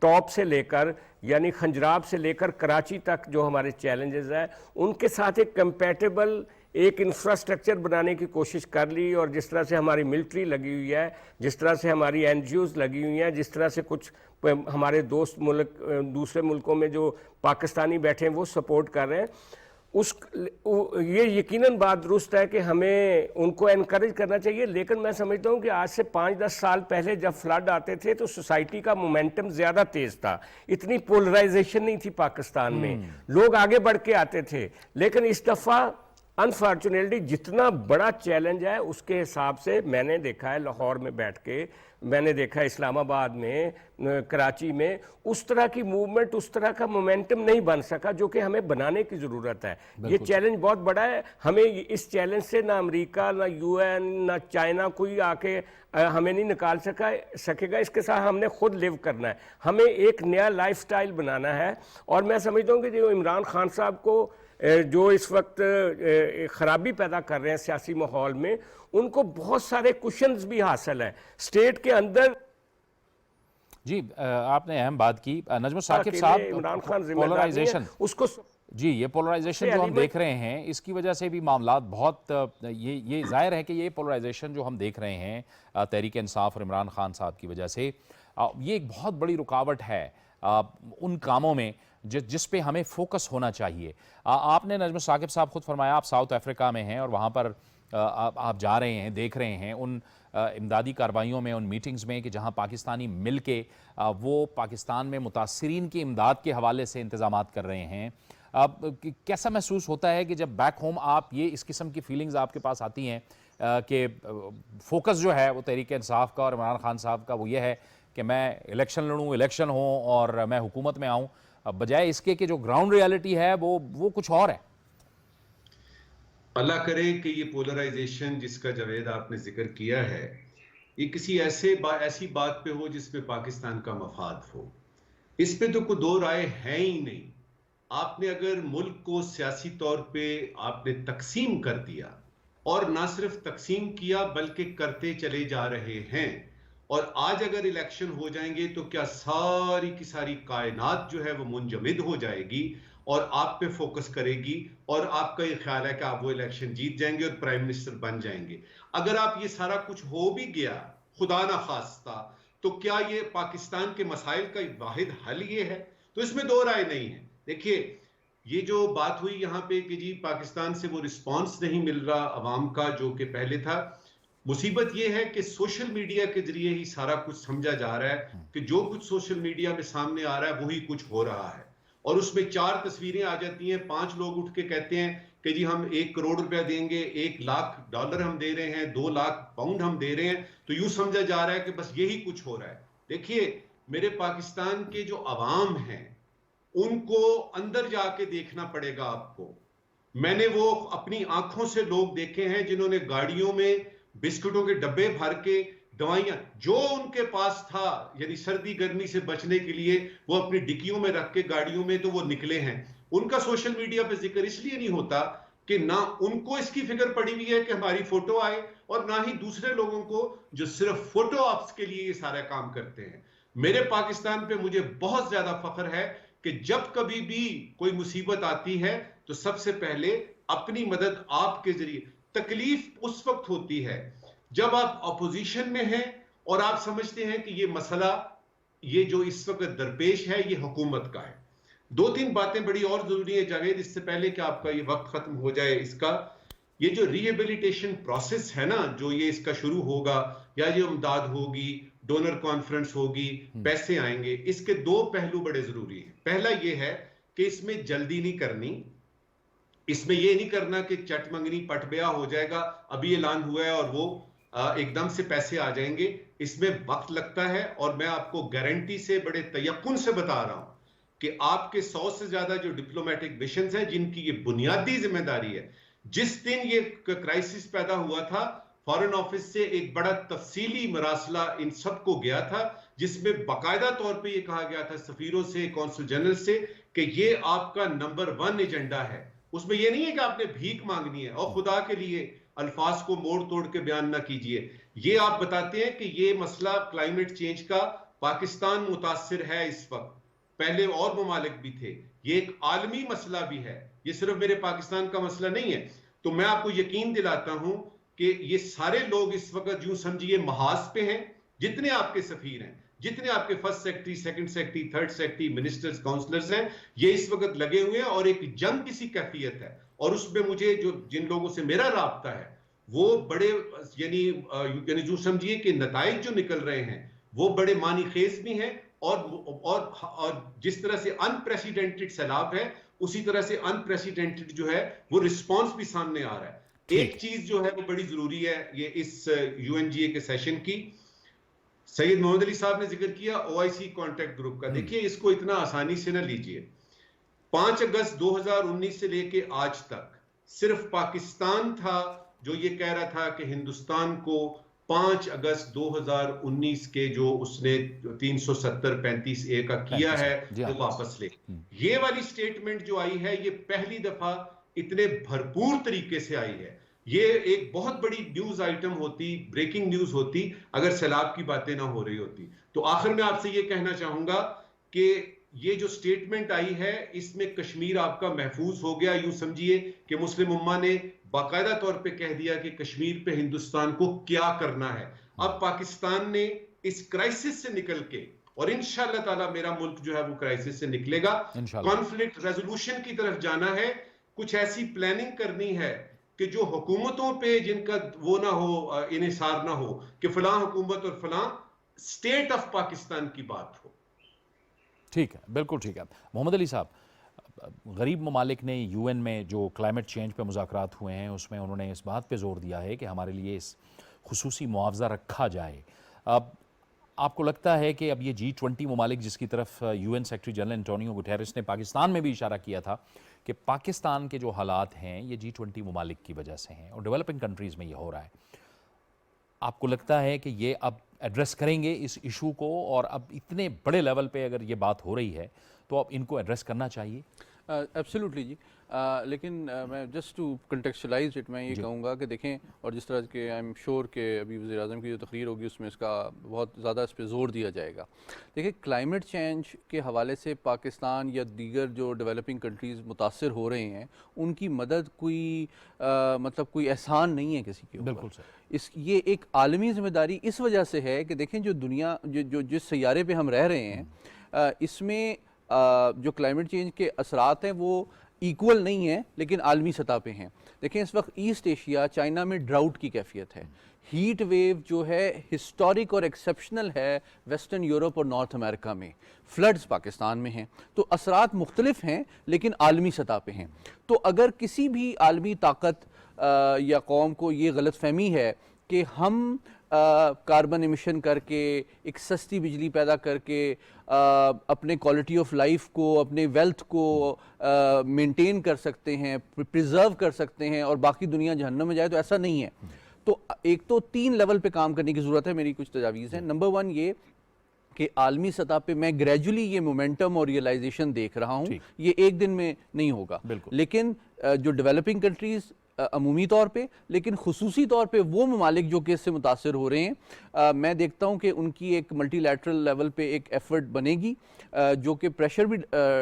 टॉप से लेकर यानी खंजराब से लेकर कराची तक जो हमारे चैलेंजेस हैं उनके साथ एक कंपैटिबल एक इंफ्रास्ट्रक्चर बनाने की कोशिश कर ली। और जिस तरह से हमारी मिलिट्री लगी हुई है, जिस तरह से हमारी NGOs लगी हुई हैं, जिस तरह से कुछ हमारे दोस्त मुल्क दूसरे मुल्कों में जो पाकिस्तानी बैठे हैं वो सपोर्ट कर रहे हैं, ये यकीनन बात दुरुस्त है कि हमें उनको एनकरेज करना चाहिए। लेकिन मैं समझता हूँ कि आज से 5-10 साल पहले जब फ्लड आते थे तो सोसाइटी का मोमेंटम ज़्यादा तेज़ था, इतनी पोलराइजेशन नहीं थी पाकिस्तान में, लोग आगे बढ़ के आते थे। लेकिन इस दफ़ा अनफॉर्चुनेटली जितना बड़ा चैलेंज है उसके हिसाब से मैंने देखा है लाहौर में बैठ के, मैंने देखा है इस्लामाबाद में, कराची में, उस तरह की मूवमेंट, उस तरह का मोमेंटम नहीं बन सका जो कि हमें बनाने की ज़रूरत है। ये चैलेंज बहुत बड़ा है। हमें इस चैलेंज से ना अमेरिका, ना UN, ना चाइना कोई आके हमें नहीं निकाल सकेगा। इसके साथ हमने खुद लिव करना है, हमें एक नया लाइफस्टाइल बनाना है। और मैं समझता हूँ कि जो इमरान खान साहब को जो इस वक्त ख़राबी पैदा कर रहे हैं सियासी माहौल में, उनको बहुत सारे कुशन्स भी हासिल हैं स्टेट के अंदर। जी आपने अहम बात की नजमुल साकिब साहब, इमरान खान पोलराइजेशन उसको जी, ये पोलराइजेशन जो हम देख रहे हैं इसकी वजह से भी मामलात बहुत ये जाहिर है कि ये पोलराइजेशन जो हम देख रहे हैं तहरीक इंसाफ और इमरान खान साहब की वजह से ये एक बहुत बड़ी रुकावट है उन कामों में जिस पे हमें फोकस होना चाहिए। आपने नजमुल साकिब साहब खुद फरमाया आप साउथ अफ्रीका में हैं और वहाँ पर आप जा रहे हैं, देख रहे हैं उन इमदादी कार्रवाइयों में, उन मीटिंग्स में कि जहाँ पाकिस्तानी मिल के वो पाकिस्तान में मुतासरीन की इमदाद के हवाले से इंतजामात कर रहे हैं। कैसा महसूस होता है कि जब बैक होम आप ये इस किस्म की फीलिंग्स आपके पास आती हैं कि फोकस जो है वो तहरीक इंसाफ का और इमरान खान साहब का वो ये है कि मैं इलेक्शन लड़ूँ, इलेक्शन हो और मैं हुकूमत में आऊँ, बजाय इसके कि जो ग्राउंड रियलिटी है वो कुछ और है। अल्लाह करे कि ये पोलराइजेशन जिसका जावेद आपने जिक्र किया है ये किसी ऐसी बात पे हो जिसमें पाकिस्तान का मफाद हो। इस पे तो कोई दो राय है ही नहीं। आपने अगर मुल्क को सियासी तौर पे आपने तकसीम कर दिया और ना सिर्फ तकसीम किया बल्कि करते चले जा रहे हैं, और आज अगर इलेक्शन हो जाएंगे तो क्या सारी की सारी कायनात जो है वो मुंजमद हो जाएगी और आप पे फोकस करेगी और आपका ये ख्याल है कि आप वो इलेक्शन जीत जाएंगे और प्राइम मिनिस्टर बन जाएंगे। अगर आप ये सारा कुछ हो भी गया खुदा ना खास्ता, तो क्या ये पाकिस्तान के मसाइल का वाहिद हल ये है? तो इसमें दो राय नहीं है। देखिए ये जो बात हुई यहाँ पे कि जी पाकिस्तान से वो रिस्पॉन्स नहीं मिल रहा अवाम का जो कि पहले था, मुसीबत ये है कि सोशल मीडिया के जरिए ही सारा कुछ समझा जा रहा है कि जो कुछ सोशल मीडिया में सामने आ रहा है वही कुछ हो रहा है, और उसमें 4 तस्वीरें आ जाती हैं, 5 लोग उठ के कहते हैं कि जी हम 1 करोड़ रुपया देंगे, $1 लाख हम दे रहे हैं, 2 लाख पाउंड हम दे रहे हैं, तो यूं समझा जा रहा है कि बस यही कुछ हो रहा है। देखिए, मेरे पाकिस्तान के जो अवाम हैं उनको अंदर जाके देखना पड़ेगा आपको। मैंने वो अपनी आंखों से लोग देखे हैं जिन्होंने गाड़ियों में बिस्कुटों के डब्बे भर के, दवाइयां जो उनके पास था, यानी सर्दी गर्मी से बचने के लिए, वो अपनी डिक्कियों में रख के गाड़ियों में तो वो निकले हैं। उनका सोशल मीडिया पे जिक्र इसलिए नहीं होता कि ना उनको इसकी फिक्र पड़ी हुई है कि हमारी फोटो आए, और ना ही दूसरे लोगों को जो सिर्फ फोटो ऑप्स के लिए ये सारा काम करते हैं। मेरे पाकिस्तान पे मुझे बहुत ज्यादा फख्र है कि जब कभी भी कोई मुसीबत आती है तो सबसे पहले अपनी मदद आपके जरिए। तकलीफ उस वक्त होती है जब आप अपोजिशन में हैं और आप समझते हैं कि ये मसला, ये जो इस वक्त दरपेश है, ये हुकूमत का है। 2-3 बातें बड़ी और जरूरी है जावेद, इससे पहले कि आपका ये वक्त खत्म हो जाए। इसका ये जो रिहेबिलिटेशन प्रोसेस है ना, जो ये इसका शुरू होगा, या ये इमदाद होगी, डोनर कॉन्फ्रेंस होगी, पैसे आएंगे, इसके 2 पहलू बड़े जरूरी हैं। पहला ये है कि इसमें जल्दी नहीं करनी, इसमें ये नहीं करना कि चट मंगनी पट ब्याह हो जाएगा, अभी ऐलान हुआ है और वो एकदम से पैसे आ जाएंगे। इसमें वक्त लगता है, और मैं आपको गारंटी से, बड़े तयक्कुन से बता रहा हूं कि आपके 100 से ज्यादा जो डिप्लोमेटिक मिशन हैं जिनकी ये बुनियादी जिम्मेदारी है, जिस दिन ये क्राइसिस पैदा हुआ था, फॉरेन ऑफिस से एक बड़ा तफसीली मरासला इन सबको गया था, जिसमें बाकायदा तौर पे ये कहा गया था सफीरों से, कौंसल जनरल से, कि ये आपका नंबर 1 एजेंडा है। उसमें ये नहीं है कि आपने भीख मांगनी है, और खुदा के लिए अल्फाज को मोड़ तोड़ के बयान ना कीजिए। ये आप बताते हैं कि ये मसला क्लाइमेट चेंज का पाकिस्तान मुतासिर है इस वक्त, पहले और ममालिक भी थे, ये एक आलमी मसला भी है, ये सिर्फ मेरे पाकिस्तान का मसला नहीं है। तो मैं आपको यकीन दिलाता हूं कि ये सारे लोग इस वक्त यूं समझिए महाज पे हैं, जितने आपके सफीर हैं, जितने आपके first secretary, second secretary, third secretary, ministers, counsellors हैं, ये इस वक्त लगे हुए हैं, और एक जंग किसी कैफियत है। और उसमें मुझे जो जिन लोगों से मेरा राब्ता है वो बड़े, यानी जो समझिए कि नताइज जो निकल रहे हैं वो बड़े मानी खेज भी हैं, और जिस तरह से अनप्रेसिडेंटेड सैलाब है, उसी तरह से अनप्रेसिडेंटेड जो है वो रिस्पॉन्स भी सामने आ रहा है। एक चीज जो है वो बड़ी जरूरी है, ये इस UNGA के सेशन की, सैयद मोहम्मद अली साहब ने जिक्र किया OIC कॉन्टैक्ट ग्रुप का। देखिए, इसको इतना आसानी से ना लीजिए। 5 अगस्त 2019 से लेके आज तक सिर्फ पाकिस्तान था जो ये कह रहा था कि हिंदुस्तान को 5 अगस्त 2019 के जो उसने 370-35A का किया है वो वापस ले। ये वाली स्टेटमेंट जो आई है, ये पहली दफा इतने भरपूर तरीके से आई है। ये एक बहुत बड़ी न्यूज आइटम होती, ब्रेकिंग न्यूज होती, अगर सैलाब की बातें ना हो रही होती। तो आखिर में आपसे ये कहना चाहूंगा कि ये जो स्टेटमेंट आई है, इसमें कश्मीर आपका महफूज हो गया। यूं समझिए कि मुस्लिम उम्मा ने बाकायदा तौर पे कह दिया कि कश्मीर पे हिंदुस्तान को क्या करना है। अब पाकिस्तान ने इस क्राइसिस से निकल के, और इंशाअल्लाह ताला मेरा मुल्क जो है वो क्राइसिस से निकलेगा, कॉन्फ्लिक्ट रेजोल्यूशन की तरफ जाना है। कुछ ऐसी प्लानिंग करनी है कि जो हुकूमतों पे जिनका वो ना हो, इन्हिसार ना हो कि फलां हुकूमत और फलां स्टेट ऑफ पाकिस्तान की बात हो। ठीक है, बिल्कुल ठीक है। मोहम्मद अली साहब, गरीब ममालिक ने UN में जो क्लाइमेट चेंज पे मुज़ाकरात हुए हैं उसमें उन्होंने इस बात पे ज़ोर दिया है कि हमारे लिए इस खुसूसी मुआवजा रखा जाए। अब आपको लगता है कि अब ये G20 ममालिक, जिसकी तरफ UN secretary general Antonio Guterres ने पाकिस्तान में भी इशारा किया था कि पाकिस्तान के जो हालात हैं ये G20 ममालिक की वजह से हैं और डेवलपिंग कंट्रीज़ में ये हो रहा है, आपको लगता है कि ये अब एड्रेस करेंगे इस इशू को, और अब इतने बड़े लेवल पे अगर ये बात हो रही है तो अब इनको एड्रेस करना चाहिए? एब्सोल्युटली जी। लेकिन मैं जस्ट टू कंटेक्चुअलाइज इट मैं ये कहूँगा कि देखें, और जिस तरह के आई एम श्योर कि अभी वज़ीर आज़म की जो तकरीर होगी उसमें इसका बहुत ज़्यादा इस पर ज़ोर दिया जाएगा। देखिए, क्लाइमेट चेंज के हवाले से पाकिस्तान या दीगर जो डेवलपिंग कंट्रीज़ मुतासर हो रहे हैं, उनकी मदद कोई मतलब कोई एहसान नहीं है किसी के ऊपर। बिल्कुल सर। ये एक आलमी ज़िम्मेदारी इस वजह से है कि देखें, जो दुनिया जो जिस सैयारे पे हम रह रहे हैं, इसमें जो क्लाइमेट चेंज के असरात हैं वो इक्वल नहीं है लेकिन आलमी सतह पे हैं। देखें इस वक्त ईस्ट एशिया, चाइना में ड्राउट की कैफियत है, हीट वेव जो है हिस्टोरिक और एक्सेप्शनल है वेस्टर्न यूरोप और नॉर्थ अमेरिका में, फ्लड्स पाकिस्तान में हैं। तो असरात मुख्तलिफ हैं लेकिन आलमी सतह पे हैं। तो अगर किसी भी आलमी ताकत या कौम को ये गलत फहमी है कि हम कार्बन एमिशन करके, एक सस्ती बिजली पैदा करके अपने क्वालिटी ऑफ लाइफ को, अपने वेल्थ को मेंटेन कर सकते हैं, प्रिजर्व कर सकते हैं और बाकी दुनिया जहन्नम में जाए, तो ऐसा नहीं है। तो एक तो 3 लेवल पे काम करने की ज़रूरत है। मेरी कुछ तजावीज़ हैं। नंबर 1 ये कि आलमी सतह पे मैं ग्रेजुअली ये मोमेंटम और रियलाइजेशन देख रहा हूँ, ये एक दिन में नहीं होगा, लेकिन जो डेवलपिंग कंट्रीज़ अमूमी तौर पे, लेकिन खुसूसी तौर पे वो ममालिक जो कि इससे मुतासर हो रहे हैं, मैं देखता हूँ कि उनकी एक मल्टीलैटरल लेवल पे एक एफर्ट बनेगी जो कि प्रेशर भी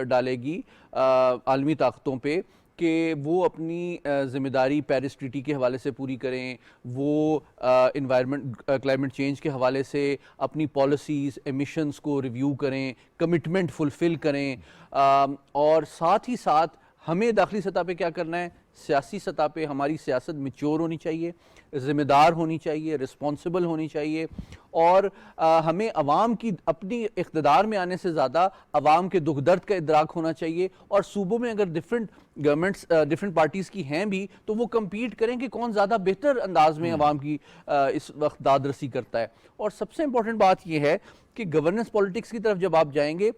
डालेगी आलमी ताकतों पे कि वो अपनी ज़िम्मेदारी पेरिस ट्रीटी के हवाले से पूरी करें, वो क्लाइमेट चेंज के हवाले से अपनी पॉलिसीज़, एमिशंस को रिव्यू करें, कमिटमेंट फुलफ़िल करें, और साथ ही साथ हमें दाखिली सतह पे क्या करना है, सियासी सतह पे हमारी सियासत मैच्योर होनी चाहिए, ज़िम्मेदार होनी चाहिए, रिस्पॉन्सिबल होनी चाहिए, और हमें अवाम की अपनी इक़्तिदार में आने से ज़्यादा अवाम के दुख दर्द का इदराक होना चाहिए। और सूबों में अगर डिफरेंट गवर्नमेंट्स डिफरेंट पार्टीज़ की हैं भी, तो वो कम्पीट करें कि कौन ज़्यादा बेहतर अंदाज में अवाम की इस वक्त दादरसी करता है। और सबसे इम्पोर्टेंट बात यह है कि गवर्नेंस पॉलिटिक्स की तरफ जब आप जाएंगे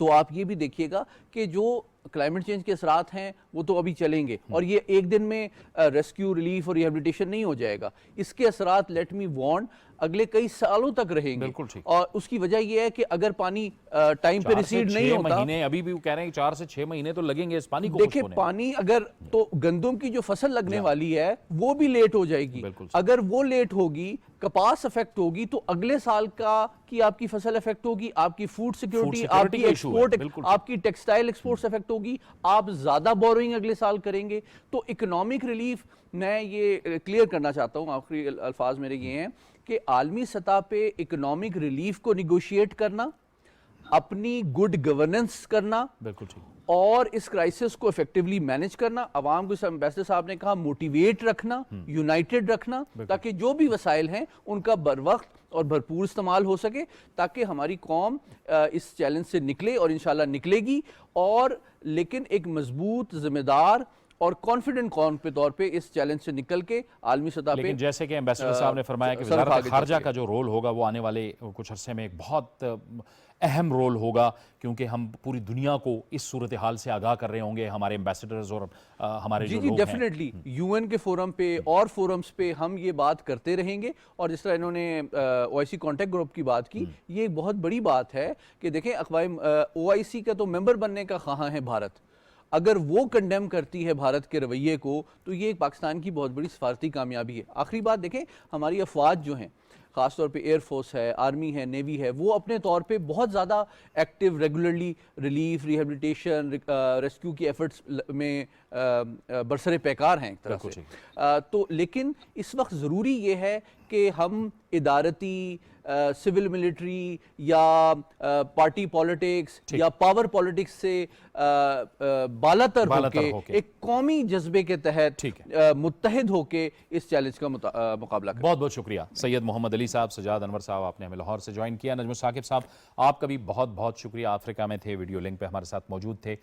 तो आप ये भी देखिएगा कि जो क्लाइमेट चेंज के असरात हैं वो तो अभी चलेंगे, और ये एक दिन में रेस्क्यू, रिलीफ और रिहेबिलिटेशन नहीं हो जाएगा। इसके असरात, लेट मी वार्न, अगले कई सालों तक रहेंगे। और उसकी वजह यह है कि अगर पानी टाइम पे रिसीड नहीं होता, महीने अभी भी वो कह रहे हैं 4 से 6 महीने तो लगेंगे इस पानी को। देखिए पानी अगर, तो गंदम की जो फसल लगने वाली है वो भी लेट हो जाएगी। अगर वो लेट होगी, कपास अफेक्ट होगी, तो अगले साल की आपकी फसल अफेक्ट होगी, आपकी फूड सिक्योरिटी, आपकी एक्सपोर्ट, आपकी टेक्सटाइल एक्सपोर्ट्स अफेक्ट होगी, आप ज्यादा बोरोइंग अगले साल करेंगे। तो इकोनॉमिक रिलीफ, मैं ये क्लियर करना चाहता हूँ, आखिरी अल्फाज मेरे ये हैं कि आलमी सतह पे इकोनॉमिक रिलीफ को निगोशिएट करना, अपनी गुड गवर्नेंस करना, बिल्कुल ठीक, और इस क्राइसिस को इफेक्टिवली मैनेज करना, अवाम को, एम्बेसडर साहब ने कहा, मोटिवेट रखना, यूनाइटेड रखना, ताकि जो भी वसाइल हैं उनका बर वक्त और भरपूर इस्तेमाल हो सके, ताकि हमारी कौम इस चैलेंज से निकले, और इंशाल्लाह निकलेगी, और लेकिन एक मजबूत, जिम्मेदार और कॉन्फिडेंट कौम के तौर पे इस चैलेंज से निकल के आलमी सतह पे। लेकिन जैसे कि एम्बेसडर साहब ने फरमाया कि वज़ारत ख़ारजा का जो रोल होगा वो आने वाले कुछ अरसे में एक बहुत अहम रोल होगा, क्योंकि हम पूरी दुनिया को इस सूरत हाल से आगाह कर रहे होंगे, हमारे एम्बेसडर्स और हमारे जो लोग हैं। डेफिनेटली यूएन के फोरम पे और फोरम्स पे हम ये बात करते रहेंगे। और जिस तरह इन्होंने OIC कॉन्टैक्ट ग्रुप की बात की, ये एक बहुत बड़ी बात है कि देखें OIC का तो मेंबर बनने का ख़्वाह है भारत, अगर वो कंडेम करती है भारत के रवैये को, तो ये पाकिस्तान की बहुत बड़ी सफारती कामयाबी है। आखिरी बात देखें, हमारी अफवाज जो हैं, ख़ासतौर पे एयरफोर्स है, आर्मी है, नेवी है, वो अपने तौर पे बहुत ज़्यादा active, regularly relief, rehabilitation, rescue की एफर्ट्स में बरसरे पैकार हैं एक तरह से। तो लेकिन इस वक्त ज़रूरी ये है कि हम इदारती, सिविल मिलिट्री या पार्टी पॉलिटिक्स या पावर पॉलिटिक्स से बालातर होके एक कौमी जज्बे के तहत मुत्तहिद होके इस चैलेंज का मुकाबला करें। बहुत बहुत शुक्रिया सैयद मोहम्मद अली साहब, सजाद अनवर साहब, आपने हमें लाहौर से ज्वाइन किया। नजमुल साकिब साहब, आपका भी बहुत बहुत शुक्रिया, अफ्रीका में थे, वीडियो लिंक पे हमारे साथ मौजूद थे।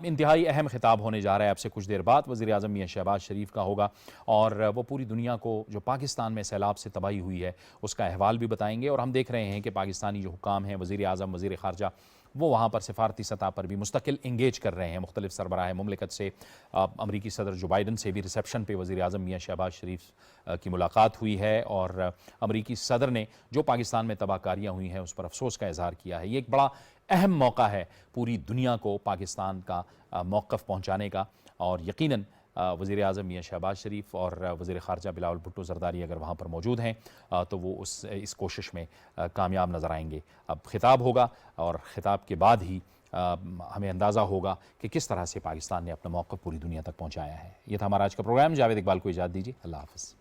इंतहाई अहम खिताब होने जा रहा है आपसे कुछ देर बाद, वज़ीर आज़म मियां शहबाज शरीफ का होगा, और वो पूरी दुनिया को जो पाकिस्तान में सैलाब से तबाही हुई है उसका अहवाल भी बताएंगे। और हम देख रहे हैं कि पाकिस्तानी जो हुकाम हैं, वज़ीर आज़म, वज़ीर ख़ारजा, वो वहाँ पर सिफारती सतह पर भी मुस्तकिल इंगेज कर रहे हैं मुख्तलिफ सरबराह मुमलिकत से। अमरीकी सदर जो बाइडन से भी रिसेप्शन पे वज़ीर आज़म मियां शहबाज शरीफ की मुलाकात हुई है, और अमरीकी सदर ने जो पाकिस्तान में तबाहकारियाँ हुई हैं उस पर अफसोस का इजहार किया है। ये एक बड़ा अहम मौका है पूरी दुनिया को पाकिस्तान का मौक़िफ़ पहुँचाने का, और यकीनन वज़ीर आज़म मियां शहबाज शरीफ और वज़ीर ख़ारजा बिलावल भुट्टो ज़रदारी अगर वहाँ पर मौजूद हैं तो वो इस कोशिश में कामयाब नज़र आएंगे। अब खिताब होगा, और ख़िताब के बाद ही हमें अंदाज़ा होगा कि किस तरह से पाकिस्तान ने अपना मौक़िफ़ पूरी दुनिया तक पहुँचाया है। ये था हमारा आज का प्रोग्राम। जावेद इकबाल को इजाज़त दीजिए, अल्लाह हाफ़िज़।